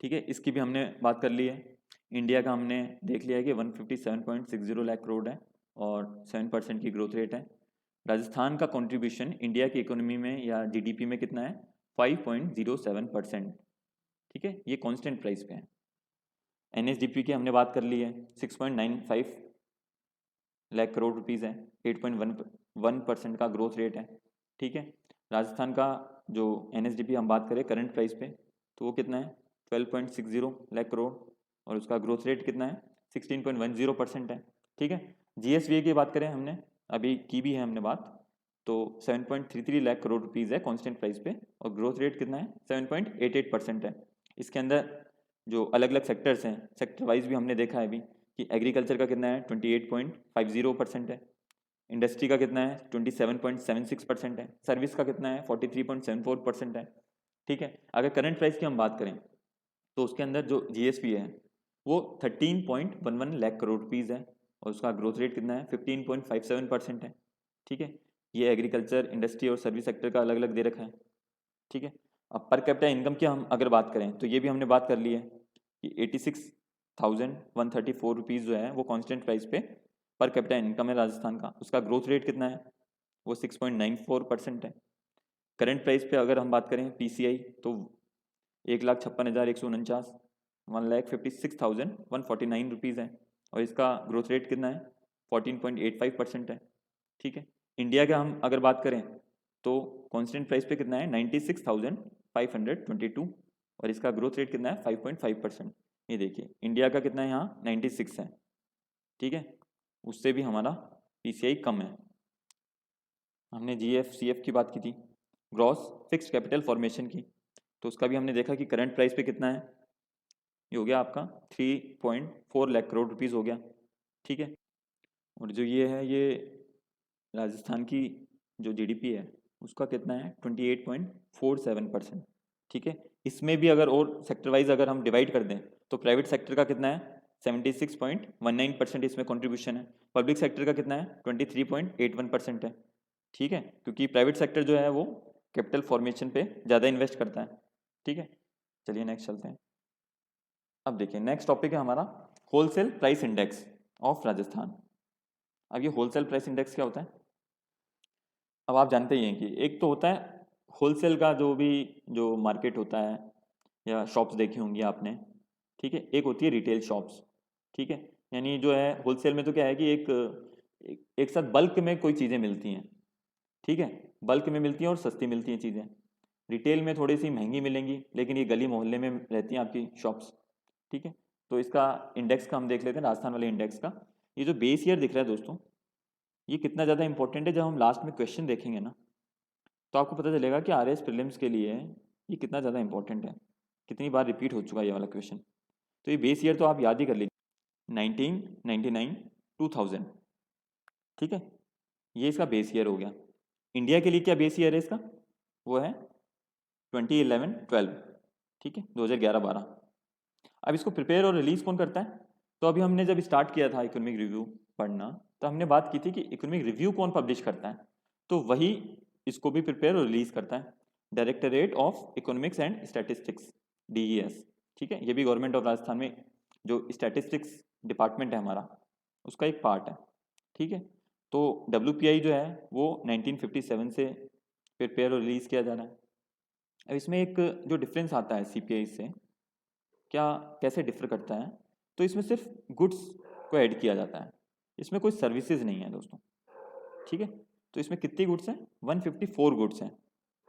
ठीक है। इसकी भी हमने बात कर ली है। इंडिया का हमने देख लिया है कि 157.60 लाख करोड़ है और 7% की ग्रोथ रेट है। राजस्थान का कंट्रीब्यूशन इंडिया की इकोनॉमी में या जीडीपी में कितना है, 5.07%, ठीक है, ये कांस्टेंट प्राइस पे है। एनएसडीपी की हमने बात कर ली है, 6.95 लाख करोड़ रुपीज़ है, 8.11% का ग्रोथ रेट है, ठीक है। राजस्थान का जो एनएसडीपी हम बात करें करंट प्राइस पे, तो वो कितना है, 12.60 लाख करोड़, और उसका ग्रोथ रेट कितना है, 16.10% है, ठीक है। जीएसवी की बात करें हमने, अभी की भी है हमने बात, तो 7.33 लाख करोड़ रुपीज़ है कांस्टेंट प्राइस पे, और ग्रोथ रेट कितना है, 7.88% है। इसके अंदर जो अलग अलग सेक्टर्स हैं, सेक्टर वाइज भी हमने देखा है अभी कि एग्रीकल्चर का कितना है, 28.50% है, इंडस्ट्री का कितना है, 27.76% है, सर्विस का कितना है, 43.74% है, ठीक है। अगर करंट प्राइस की हम बात करें तो उसके अंदर जो जीएसपी है वो 13.11 लाख करोड़ रुपीज़ है, और उसका ग्रोथ रेट कितना है, 15.57% है, ठीक है। ये एग्रीकल्चर, इंडस्ट्री और सर्विस सेक्टर का अलग अलग दे रखा है, ठीक है। अब पर कैपिटा इनकम की हम अगर बात करें तो ये भी हमने बात कर ली है कि 86,134 रुपीज़ जो है वो कांस्टेंट प्राइस पे पर कैपिटा इनकम है राजस्थान का। उसका ग्रोथ रेट कितना है, वो 6.94% है। करंट प्राइस पे अगर हम बात करें पीसीआई, तो 1,56,149, 1,56,149 रुपीज़ है, और इसका ग्रोथ रेट कितना है, 14.85% है, ठीक है। इंडिया का हम अगर बात करें तो कांस्टेंट प्राइस पे कितना है, 96,522, और इसका ग्रोथ रेट कितना है, 5.5%। ये देखिए इंडिया का कितना है यहाँ, 96 है, ठीक है, उससे भी हमारा पीसीआई कम है। हमने जीएफसीएफ की बात की थी, ग्रॉस फिक्स्ड कैपिटल फॉर्मेशन की, तो उसका भी हमने देखा कि करंट प्राइस पे कितना है, ये हो गया आपका 3.4 लाख करोड़ रुपीज़ हो गया, ठीक है। और जो ये है, ये राजस्थान की जो जीडीपी है उसका कितना है, 28.47%, ठीक है। इसमें भी अगर और सेक्टर वाइज अगर हम डिवाइड कर दें तो प्राइवेट सेक्टर का कितना है, 76.19% इसमें कंट्रीब्यूशन है, पब्लिक सेक्टर का कितना है, 23.81% है, ठीक है, क्योंकि प्राइवेट सेक्टर जो है वो कैपिटल फॉर्मेशन पे ज़्यादा इन्वेस्ट करता है, ठीक है। चलिए नेक्स्ट चलते हैं। अब देखिए नेक्स्ट टॉपिक है हमारा wholesale price index of Rajasthan. अब ये होलसेल प्राइस इंडेक्स क्या होता है, अब आप जानते ही हैं कि एक तो होता है होलसेल का जो मार्केट होता है, या शॉप्स देखी होंगी आपने, ठीक है, एक होती है रिटेल शॉप्स, ठीक है। यानी जो है होलसेल में तो क्या है कि एक साथ बल्क में कोई चीज़ें मिलती हैं, ठीक है, बल्क में मिलती हैं और सस्ती मिलती हैं चीज़ें। रिटेल में थोड़ी सी महंगी मिलेंगी, लेकिन ये गली मोहल्ले में रहती हैं आपकी शॉप्स, ठीक है। तो इसका इंडेक्स का हम देख लेते हैं, राजस्थान वाले इंडेक्स का। ये जो बेस ईयर दिख रहा है दोस्तों, ये कितना ज़्यादा इंपॉर्टेंट है, जब हम लास्ट में क्वेश्चन देखेंगे ना तो आपको पता चलेगा कि आरएएस प्रीलिम्स के लिए ये कितना ज़्यादा इंपॉर्टेंट है, कितनी बार रिपीट हो चुका है ये वाला क्वेश्चन। तो ये बेस ईयर तो आप याद ही कर लीजिए, 1999, 2000, ठीक है, ये इसका बेस ईयर हो गया। इंडिया के लिए क्या बेस ईयर है इसका, वो है 2011-12, ठीक है, 2011-12। अब इसको प्रिपेयर और रिलीज कौन करता है, तो अभी हमने जब स्टार्ट किया था इकोनॉमिक रिव्यू पढ़ना, तो हमने बात की थी कि इकोनॉमिक रिव्यू कौन पब्लिश करता है, तो वही इसको भी प्रिपेयर और रिलीज करता है, directorate of economics and statistics, DES, ठीक है। ये भी गवर्नमेंट ऑफ राजस्थान में जो स्टैटिस्टिक्स डिपार्टमेंट है हमारा, उसका एक पार्ट है, ठीक है। तो डब्ल्यूपीआई जो है वो 1957 से प्रिपेयर और रिलीज किया जा रहा है। अब इसमें एक जो डिफरेंस आता है सीपीआई से, क्या कैसे डिफर करता है, तो इसमें सिर्फ गुड्स को ऐड किया जाता है, इसमें कोई सर्विसेज नहीं है दोस्तों, ठीक है। तो इसमें कितनी गुड्स हैं, 154 गुड्स हैं,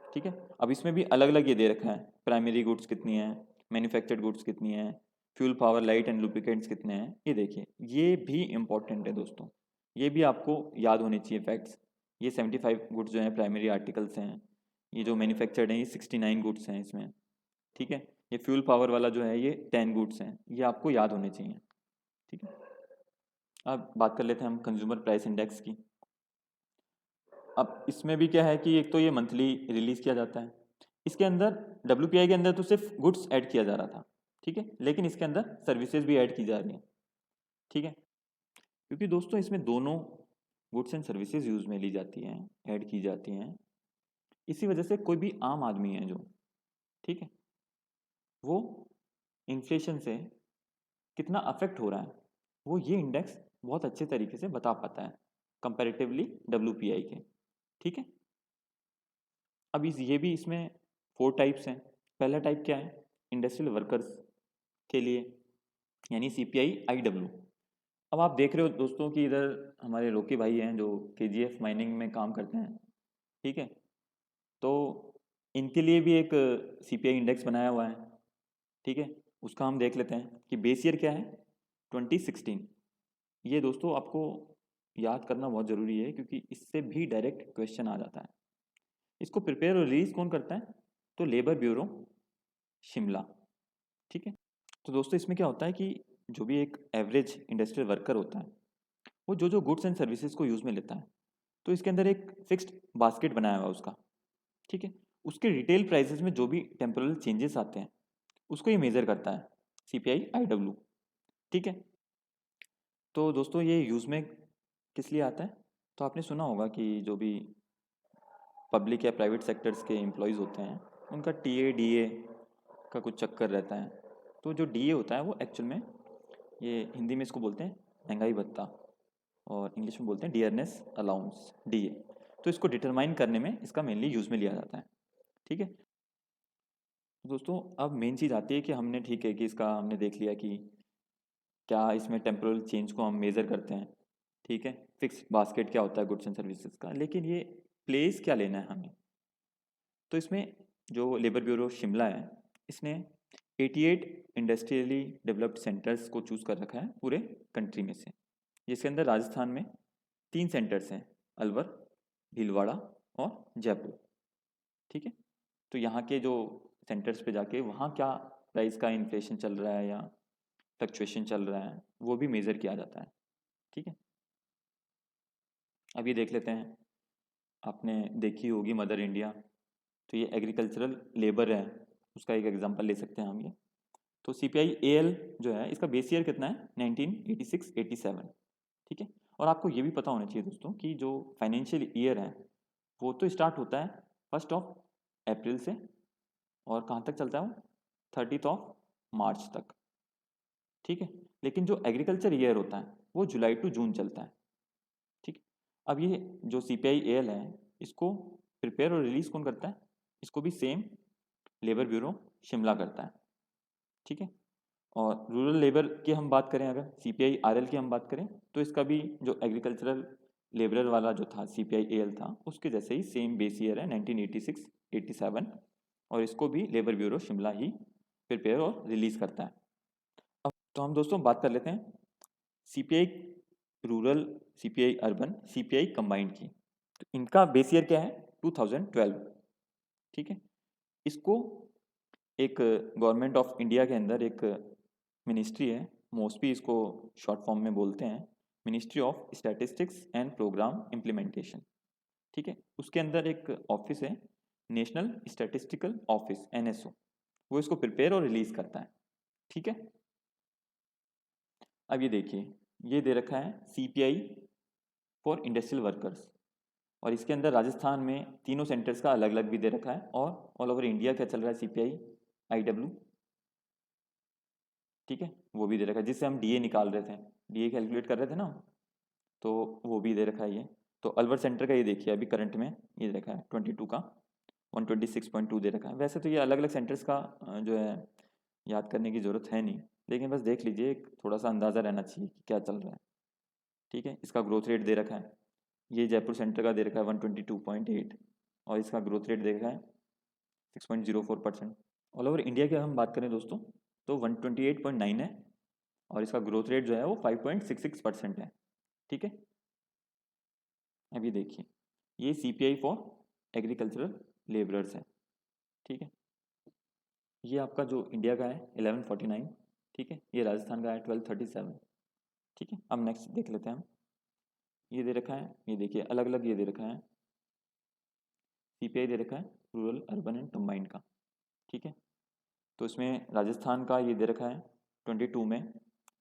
ठीक है। अब इसमें भी अलग अलग ये दे रखा है, प्राइमरी गुड्स कितनी है, मैन्युफैक्चर्ड गुड्स कितनी है, fuel power light and lubricants कितने हैं, ये देखिए ये भी इंपॉर्टेंट है दोस्तों, ये भी आपको याद होने चाहिए फैक्ट्स। ये 75 गुड्स जो हैं प्राइमरी आर्टिकल्स हैं, ये जो मैन्युफैक्चर्ड हैं ये 69 गुड्स हैं इसमें, ठीक है। ये फ्यूल पावर वाला जो है ये 10 गुड्स हैं, ये आपको याद होने चाहिए, ठीक है। अब बात कर लेते हैं हम कंज्यूमर प्राइस इंडेक्स की। अब इसमें भी क्या है कि एक तो ये मंथली रिलीज़ किया जाता है, इसके अंदर WPI के अंदर तो सिर्फ गुड्स ऐड किया जा रहा था, ठीक है, लेकिन इसके अंदर सर्विसेज भी ऐड की जा रही हैं, ठीक है, क्योंकि दोस्तों इसमें दोनों गुड्स एंड सर्विसेज यूज़ में ली जाती हैं, ऐड की जाती हैं। इसी वजह से कोई भी आम आदमी है जो, ठीक है, वो इन्फ्लेशन से कितना अफेक्ट हो रहा है वो ये इंडेक्स बहुत अच्छे तरीके से बता पाता है कंपैरेटिवली WPI के, ठीक है। अब ये भी इसमें 4 टाइप्स हैं। पहला टाइप क्या है, इंडस्ट्रियल वर्कर्स के लिए, यानी CPI IW। अब आप देख रहे हो दोस्तों कि इधर हमारे रोकी भाई हैं जो KGF माइनिंग में काम करते हैं, ठीक है, तो इनके लिए भी एक CPI इंडेक्स बनाया हुआ है, ठीक है, उसका हम देख लेते हैं कि बेस ईयर क्या है, 2016। ये दोस्तों आपको याद करना बहुत ज़रूरी है क्योंकि इससे भी डायरेक्ट क्वेश्चन आ जाता है। इसको प्रिपेयर और रिलीज़ कौन करता है, तो लेबर ब्यूरो शिमला, ठीक है। तो दोस्तों इसमें क्या होता है कि जो भी एक एवरेज इंडस्ट्रियल वर्कर होता है वो जो जो गुड्स एंड सर्विसेज को यूज़ में लेता है, तो इसके अंदर एक फिक्स्ड बास्केट बनाया हुआ है उसका, ठीक है, उसके रिटेल प्राइसेस में जो भी टेम्पोरल चेंजेस आते हैं उसको ये मेज़र करता है CPI IW, ठीक है। तो दोस्तों ये यूज़ में किस लिए आता है, तो आपने सुना होगा कि जो भी पब्लिक या प्राइवेट सेक्टर्स के एम्प्लॉयज़ होते हैं उनका TA DA का कुछ चक्कर रहता है। तो जो DA होता है वो एक्चुअल में, ये हिंदी में इसको बोलते हैं महंगाई भत्ता और इंग्लिश में बोलते हैं डियरनेस अलाउंस, DA। तो इसको डिटरमाइन करने में इसका मेनली यूज़ में लिया जाता है, ठीक है। दोस्तों अब मेन चीज़ आती है कि हमने, ठीक है, कि इसका हमने देख लिया कि क्या इसमें टेम्पोरल चेंज को हम मेज़र करते हैं, ठीक है, फिक्स बास्केट क्या होता है गुड्स एंड सर्विसेज का, लेकिन ये प्लेस क्या लेना है हमें। तो इसमें जो लेबर ब्यूरो शिमला है इसने 88 इंडस्ट्रियली डेवलप्ड सेंटर्स को चूज़ कर रखा है पूरे कंट्री में से, जिसके अंदर राजस्थान में 3 सेंटर्स हैं, अलवर, भीलवाड़ा और जयपुर, ठीक है। तो यहाँ के जो सेंटर्स पे जाके वहाँ क्या प्राइस का इन्फ्लेशन चल रहा है या फ्लक्चुएशन चल रहा है वो भी मेज़र किया जाता है, ठीक है। अब ये देख लेते हैं, आपने देखी होगी मदर इंडिया, तो ये एग्रीकल्चरल लेबर है, उसका एक एग्जांपल ले सकते हैं हम ये। तो CPI AL जो है इसका बेस ईयर कितना है, 1986-87, ठीक है। और आपको ये भी पता होना चाहिए दोस्तों कि जो फाइनेंशियल ईयर है वो तो स्टार्ट होता है 1 अप्रैल से और कहाँ तक चलता है वो, 30 मार्च तक, ठीक है। लेकिन जो एग्रीकल्चर ईयर होता है वो जुलाई टू जून चलता है, ठीक है। अब ये जो CPI AL है इसको प्रिपेयर और रिलीज कौन करता है, इसको भी सेम लेबर ब्यूरो शिमला करता है, ठीक है। और रूरल लेबर की हम बात करें, अगर CPI RL की हम बात करें, तो इसका भी जो एग्रीकल्चरल लेबरर वाला जो था CPI AL था उसके जैसे ही सेम बेस ईयर है 1986-87, और इसको भी लेबर ब्यूरो शिमला ही प्रिपेयर और रिलीज करता है। अब तो हम दोस्तों बात कर लेते हैं CPI rural, CPI urban, CPI combined की। तो इनका बेस ईयर क्या है, 2012, ठीक है। इसको एक गवर्नमेंट ऑफ इंडिया के अंदर एक मिनिस्ट्री है, मोस्टली इसको शॉर्ट फॉर्म में बोलते हैं ministry of statistics and programme implementation, ठीक है। उसके अंदर एक ऑफिस है नेशनल स्टैटिस्टिकल ऑफिस NSO, वो इसको प्रिपेयर और रिलीज करता है, ठीक है। अब ये देखिए, ये दे रखा है CPI फॉर इंडस्ट्रियल वर्कर्स, और इसके अंदर राजस्थान में तीनों सेंटर्स का अलग अलग भी दे रखा है, और ऑल ओवर इंडिया क्या चल रहा है CPI IW, ठीक है, वो भी दे रखा है, जिससे हम DA निकाल रहे थे, DA कैलकुलेट कर रहे थे ना, तो वो भी दे रखा है ये। तो अलवर सेंटर का ये देखिए अभी करंट में ये दे रखा है 22 का 126.2 दे रखा है। वैसे तो ये अलग अलग सेंटर्स का जो है याद करने की ज़रूरत है नहीं, लेकिन बस देख लीजिए, एक थोड़ा सा अंदाज़ा रहना चाहिए कि क्या चल रहा है, ठीक है। इसका ग्रोथ रेट दे रखा है, ये जयपुर सेंटर का दे रखा है 122.8, और इसका ग्रोथ रेट दे रखा है 6.04%। ऑल ओवर इंडिया की हम बात करें दोस्तों तो 128.9 है, और इसका ग्रोथ रेट जो है वो 5.66% है, ठीक है। अभी देखिए, ये CPI फॉर एग्रीकल्चरल लेबरर्स है, ठीक है। ये आपका जो इंडिया का है 1149, ठीक है, ये राजस्थान का है 1237, ठीक है। अब नेक्स्ट देख लेते हैं हम, ये दे रखा है, ये देखिए अलग अलग ये दे रखा है CPI दे रखा है रूरल अर्बन एंड कंबाइंड का, ठीक है। तो इसमें राजस्थान का ये दे रखा है 22 में,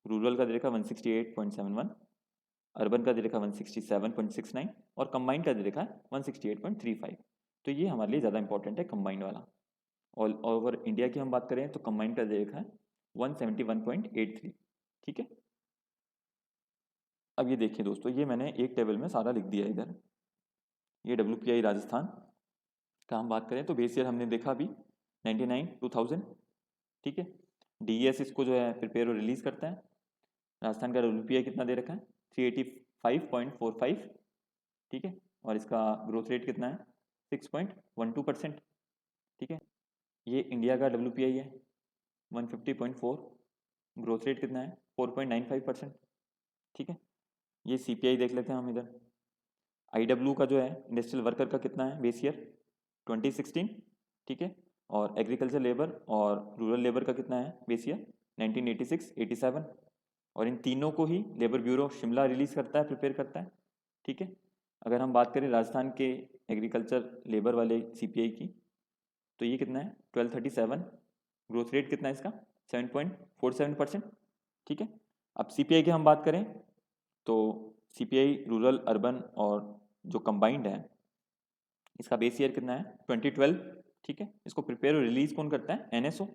रूरल का दे रखा है 168.71, अर्बन का दे रखा है 167.69 और कंबाइंड का दे रखा है 168.35। तो ये हमारे लिए ज़्यादा इंपॉर्टेंट है कंबाइंड वाला। ऑल ओवर इंडिया की हम बात करें तो कंबाइंड का दे रखा है 171.83, ठीक है। अब ये देखिए दोस्तों, ये मैंने एक टेबल में सारा लिख दिया इधर। ये WPI राजस्थान का हम बात करें तो बेस ईयर हमने देखा अभी 99 2000, ठीक है। DES इसको जो है प्रिपेयर और रिलीज करता है। राजस्थान का WPI कितना दे रखा है 385.45, ठीक है। और इसका ग्रोथ रेट कितना है 6.12%, ठीक है। ये इंडिया का WPI है 150.4, ग्रोथ रेट कितना है 4.95%, ठीक है। ये CPI देख लेते हैं हम इधर। IW का जो है इंडस्ट्रियल वर्कर का कितना है बेस ईयर 2016, ठीक है। और एग्रीकल्चर लेबर और रूरल लेबर का कितना है बेस ईयर 1986-87। और इन तीनों को ही लेबर ब्यूरो शिमला रिलीज करता है, प्रिपेयर करता है, ठीक है। अगर हम बात करें राजस्थान के एग्रीकल्चर लेबर वाले CPI की, तो ये कितना है 1237, ग्रोथ रेट कितना है इसका 7.47%, ठीक है। अब CPI की हम बात करें तो CPI रूरल अर्बन और जो कंबाइंड है इसका बेस ईयर कितना है 2012, ठीक है। इसको प्रिपेयर और रिलीज कौन करता है NSO,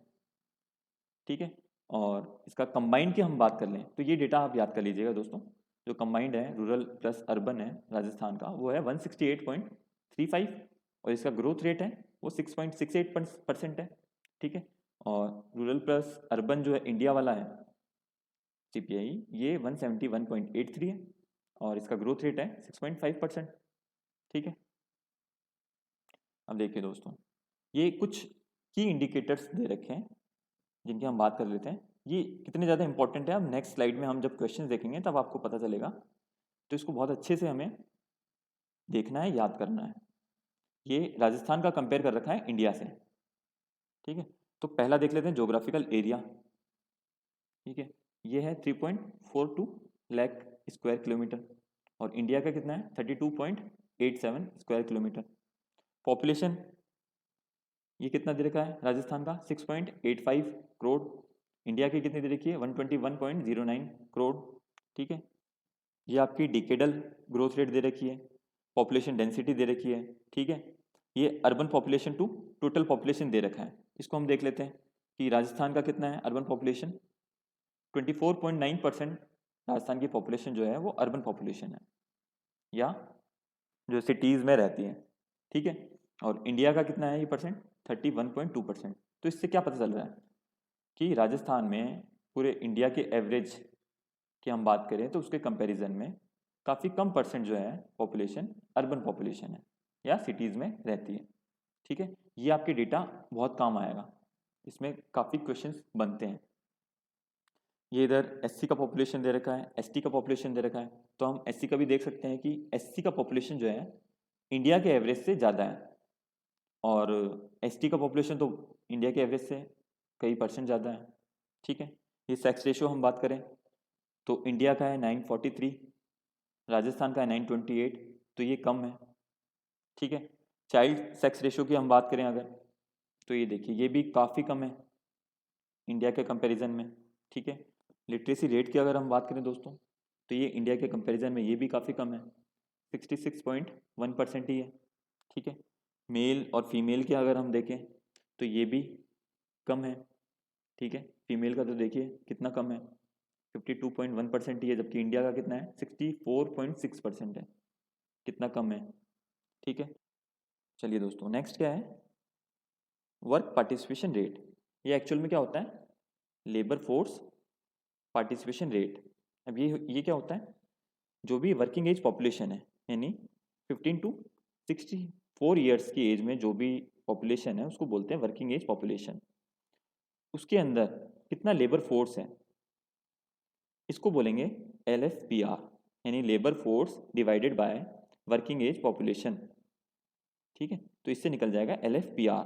ठीक है। और इसका कंबाइंड की हम बात कर लें तो ये डेटा आप याद कर लीजिएगा दोस्तों। जो कंबाइंड है रूरल प्लस अर्बन है राजस्थान का, वो है 168.35 और इसका ग्रोथ रेट है वो 6.68% है, ठीक है। और रूरल प्लस अर्बन जो है इंडिया वाला है CPI, ये 171.83 है और इसका ग्रोथ रेट है 6.5%, ठीक है। अब देखिए दोस्तों, ये कुछ की इंडिकेटर्स दे रखे हैं जिनकी हम बात कर लेते हैं। ये कितने ज़्यादा इंपॉर्टेंट है अब नेक्स्ट स्लाइड में हम जब क्वेश्चन देखेंगे तब आपको पता चलेगा। तो इसको बहुत अच्छे से हमें देखना है, याद करना है। ये राजस्थान का कंपेयर कर रखा है इंडिया से, ठीक है। तो पहला देख लेते हैं जोग्राफिकल एरिया, ठीक है। ये है 3.42 लाख स्क्वायर किलोमीटर और इंडिया का कितना है 32.87 स्क्वायर किलोमीटर। पॉपुलेशन ये कितना दे रखा है राजस्थान का 6.85 करोड़, इंडिया की कितनी दे रखी है 121.09 करोड़, ठीक है। ये आपकी डिकेडल ग्रोथ रेट दे रखी है, पॉपुलेशन डेंसिटी दे रखी है, ठीक है। ये urban population to total population दे रखा है। इसको हम देख लेते हैं कि राजस्थान का कितना है अर्बन पॉपुलेशन 24.9%। राजस्थान की पॉपुलेशन जो है वो अर्बन पॉपुलेशन है या जो सिटीज़ में रहती है, ठीक है। और इंडिया का कितना है ये परसेंट 31.2%। तो इससे क्या पता चल रहा है कि राजस्थान में पूरे इंडिया के एवरेज की हम बात करें तो उसके कंपैरिजन में काफ़ी कम परसेंट जो है पॉपुलेशन अर्बन पॉपुलेशन है या सिटीज़ में रहती है, ठीक है। ये आपके डेटा बहुत काम आएगा, इसमें काफ़ी क्वेश्चंस बनते हैं। ये इधर SC का पॉपुलेशन दे रखा है, ST का पॉपुलेशन दे रखा है। तो हम SC का भी देख सकते हैं कि SC का पॉपुलेशन जो है इंडिया के एवरेज से ज़्यादा है और ST का पॉपुलेशन तो इंडिया के एवरेज से कई परसेंट ज़्यादा है, ठीक है। ये सेक्स रेशियो हम बात करें तो इंडिया का है 943, राजस्थान का है 928, तो ये कम है, ठीक है। चाइल्ड सेक्स रेशियो की हम बात करें अगर तो ये देखिए ये भी काफ़ी कम है इंडिया के कंपैरिजन में, ठीक है। लिटरेसी रेट की अगर हम बात करें दोस्तों तो ये इंडिया के कंपैरिजन में ये भी काफ़ी कम है 66.1% ही है, ठीक है। मेल और फीमेल की अगर हम देखें तो ये भी कम है, ठीक है। फीमेल का तो देखिए कितना कम है 52.1% ही है, जबकि इंडिया का कितना है 64.6% है, कितना कम है, ठीक है। चलिए दोस्तों नेक्स्ट क्या है वर्क पार्टिसिपेशन रेट। ये एक्चुअल में क्या होता है लेबर फोर्स पार्टिसिपेशन रेट। अब ये क्या होता है जो भी वर्किंग एज पॉपुलेशन है यानी 15 टू 64 ईयर्स की एज में जो भी पॉपुलेशन है उसको बोलते हैं वर्किंग एज पॉपुलेशन। उसके अंदर कितना लेबर फोर्स है इसको बोलेंगे LFPR यानी labour force divided by working age population, ठीक है। तो इससे निकल जाएगा LFPR।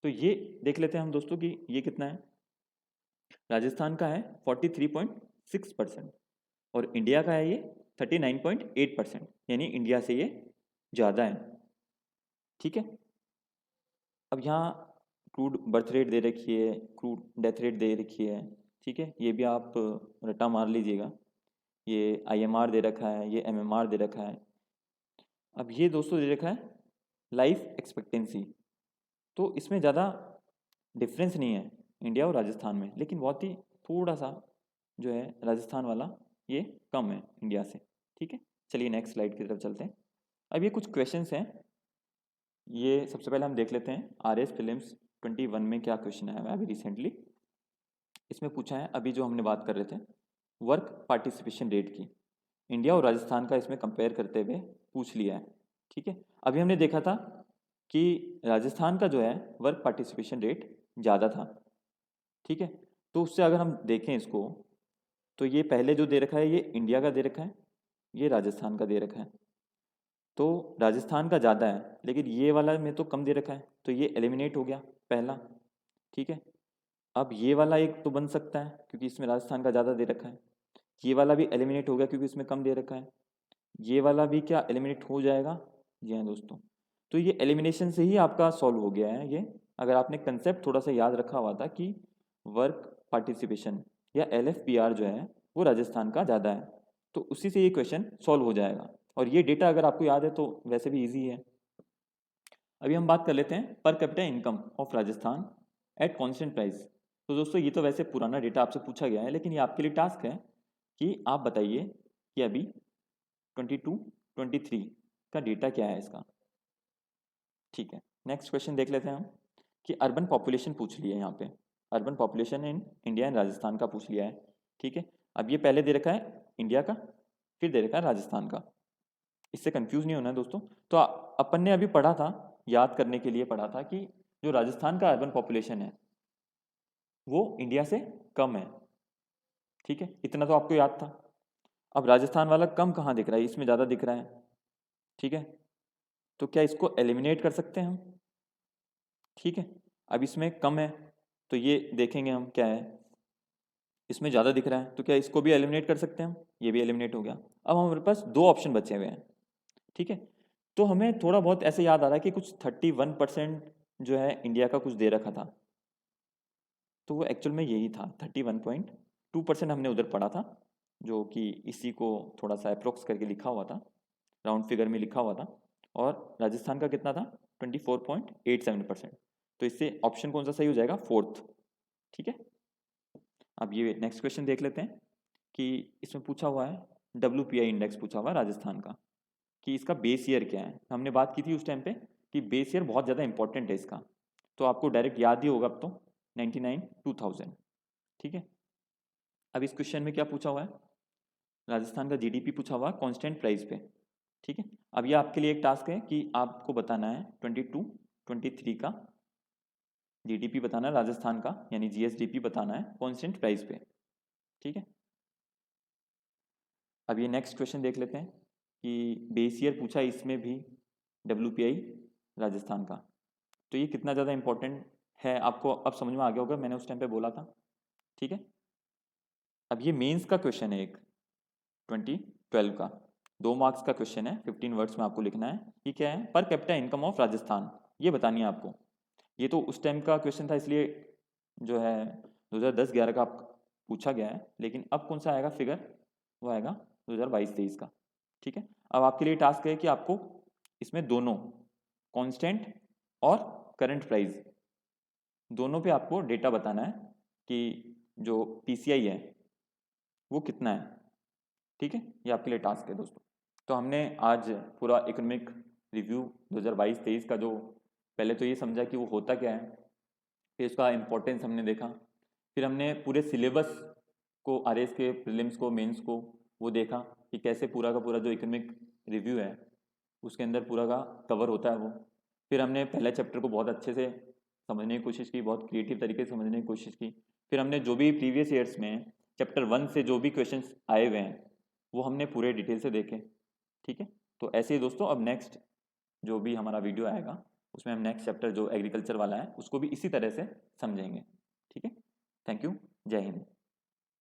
तो ये देख लेते हैं हम दोस्तों कि ये कितना है। राजस्थान का है 43.6% और इंडिया का है ये 39.8%, यानी इंडिया से ये ज़्यादा है। ठीक है। अब यहाँ क्रूड बर्थ रेट दे रखी है, क्रूड डेथ रेट दे रखी है, ठीक है, ये भी आप रट्टा मार लीजिएगा। ये IMR दे रखा है, ये MMR दे रखा है। अब ये दोस्तों दे रखा है लाइफ एक्सपेक्टेंसी। तो इसमें ज़्यादा डिफरेंस नहीं है इंडिया और राजस्थान में, लेकिन बहुत ही थोड़ा सा जो है राजस्थान वाला ये कम है इंडिया से, ठीक है। चलिए नेक्स्ट स्लाइड की तरफ चलते हैं। अब ये कुछ क्वेश्चंस हैं, ये सबसे पहले हम देख लेते हैं RS फिल्म्स 21 में क्या क्वेश्चन आया हुआ है अभी रिसेंटली। इसमें पूछा है, अभी जो हमने बात कर रहे थे वर्क पार्टिसिपेशन रेट की, इंडिया और राजस्थान का इसमें कंपेयर करते हुए पूछ लिया है, ठीक है। अभी हमने देखा था कि राजस्थान का जो है वर्क पार्टिसिपेशन रेट ज़्यादा था, ठीक है। तो उससे अगर हम देखें इसको, तो ये पहले जो दे रखा है ये इंडिया का दे रखा है, ये राजस्थान का दे रखा है। तो राजस्थान का ज़्यादा है, लेकिन ये वाला में तो कम दे रखा है, तो ये एलिमिनेट हो गया पहला, ठीक है। अब ये वाला एक तो बन सकता है क्योंकि इसमें राजस्थान का ज़्यादा दे रखा है, ये वाला भी एलिमिनेट हो गया क्योंकि इसमें कम दे रखा है, ये वाला भी क्या एलिमिनेट हो जाएगा। जी हाँ दोस्तों, तो ये एलिमिनेशन से ही आपका सॉल्व हो गया है ये, अगर आपने कंसेप्ट थोड़ा सा याद रखा हुआ था कि वर्क पार्टिसिपेशन या LFPR जो है वो राजस्थान का ज़्यादा है, तो उसी से ये क्वेश्चन सॉल्व हो जाएगा। और ये डेटा अगर आपको याद है तो वैसे भी ईजी है। अभी हम बात कर लेते हैं per capita income of Rajasthan at constant price. तो दोस्तों ये तो वैसे पुराना डेटा आपसे पूछा गया है, लेकिन ये आपके लिए टास्क है कि आप बताइए कि अभी 22-23 का डेटा क्या है इसका, ठीक है। नेक्स्ट क्वेश्चन देख लेते हैं हम कि अर्बन पॉपुलेशन पूछ लिया है यहाँ पे, urban population in India and Rajasthan का पूछ लिया है, ठीक है। अब ये पहले दे रखा है इंडिया का, फिर दे रखा है राजस्थान का, इससे कंफ्यूज नहीं होना है दोस्तों। तो अपन ने अभी पढ़ा था, याद करने के लिए पढ़ा था कि जो राजस्थान का अर्बन पॉपुलेशन है वो इंडिया से कम है, ठीक है, इतना तो आपको याद था। अब राजस्थान वाला कम कहाँ दिख रहा है, इसमें ज़्यादा दिख रहा है, ठीक है। तो क्या इसको एलिमिनेट कर सकते हैं हम, ठीक है। अब इसमें कम है तो ये देखेंगे हम क्या है, इसमें ज़्यादा दिख रहा है, तो क्या इसको भी एलिमिनेट कर सकते हैं हम, ये भी एलिमिनेट हो गया। अब हमारे पास दो ऑप्शन बचे हुए हैं, ठीक है। तो हमें थोड़ा बहुत ऐसे याद आ रहा है कि कुछ 31% जो है इंडिया का कुछ दे रखा था, तो वो एक्चुअल में यही था, 31.2% हमने उधर पढ़ा था, जो कि इसी को थोड़ा सा अप्रोक्स करके लिखा हुआ था, राउंड फिगर में लिखा हुआ था। और राजस्थान का कितना था, 24.87%। तो इससे ऑप्शन कौन सा सही हो जाएगा, फोर्थ, ठीक है। अब ये नेक्स्ट क्वेश्चन देख लेते हैं कि इसमें पूछा हुआ है WPI इंडेक्स पूछा हुआ है राजस्थान का, कि इसका बेस ईयर क्या है। हमने बात की थी उस टाइम पे कि बेस ईयर बहुत ज़्यादा इंपॉर्टेंट है इसका, तो आपको डायरेक्ट याद ही होगा अब तो 99-2000, ठीक है। अब इस क्वेश्चन में क्या पूछा हुआ है, राजस्थान का GDP पूछा हुआ है कांस्टेंट प्राइस पे, ठीक है। अब ये आपके लिए एक टास्क है कि आपको बताना है 22-23 का GDP बताना है राजस्थान का, यानी GSDP बताना है कांस्टेंट प्राइस पे, ठीक है। अब ये नेक्स्ट क्वेश्चन देख लेते हैं कि बेस ईयर पूछा है इसमें भी WPI राजस्थान का, तो ये कितना ज़्यादा इंपॉर्टेंट है आपको अब समझ में आ गया होगा, मैंने उस टाइम पे बोला था, ठीक है। अब ये मेंस का क्वेश्चन है एक 2012 का, 2 मार्क्स का क्वेश्चन है, 15 वर्ड्स में आपको लिखना है। ये क्या है, per capita income of Rajasthan, ये बतानी है आपको। ये तो उस टाइम का क्वेश्चन था, इसलिए जो है 2010-11 का पूछा गया है, लेकिन अब कौन सा आएगा फिगर, वो आएगा 2022-23 का, ठीक है। अब आपके लिए टास्क है कि आपको इसमें दोनों कांस्टेंट और करंट प्राइस दोनों पे आपको डेटा बताना है कि जो PCI है वो कितना है, ठीक है। ये आपके लिए टास्क है दोस्तों। तो हमने आज पूरा इकोनॉमिक रिव्यू 2022-23 का जो पहले तो ये समझा कि वो होता क्या है, फिर उसका इम्पोर्टेंस हमने देखा, फिर हमने पूरे सिलेबस को RS के प्रीलिम्स को मेंस को वो देखा कि कैसे पूरा का पूरा जो इकोनॉमिक रिव्यू है उसके अंदर पूरा का कवर होता है वो। फिर हमने पहले चैप्टर को बहुत अच्छे से समझने की कोशिश की, बहुत क्रिएटिव तरीके से समझने की कोशिश की। फिर हमने जो भी प्रीवियस ईयर्स में चैप्टर 1 से जो भी क्वेश्चंस आए हुए हैं वो हमने पूरे डिटेल से देखे, ठीक है। तो ऐसे ही दोस्तों अब नेक्स्ट जो भी हमारा वीडियो आएगा उसमें हम नेक्स्ट चैप्टर जो एग्रीकल्चर वाला है उसको भी इसी तरह से समझेंगे, ठीक है। थैंक यू, जय हिंद।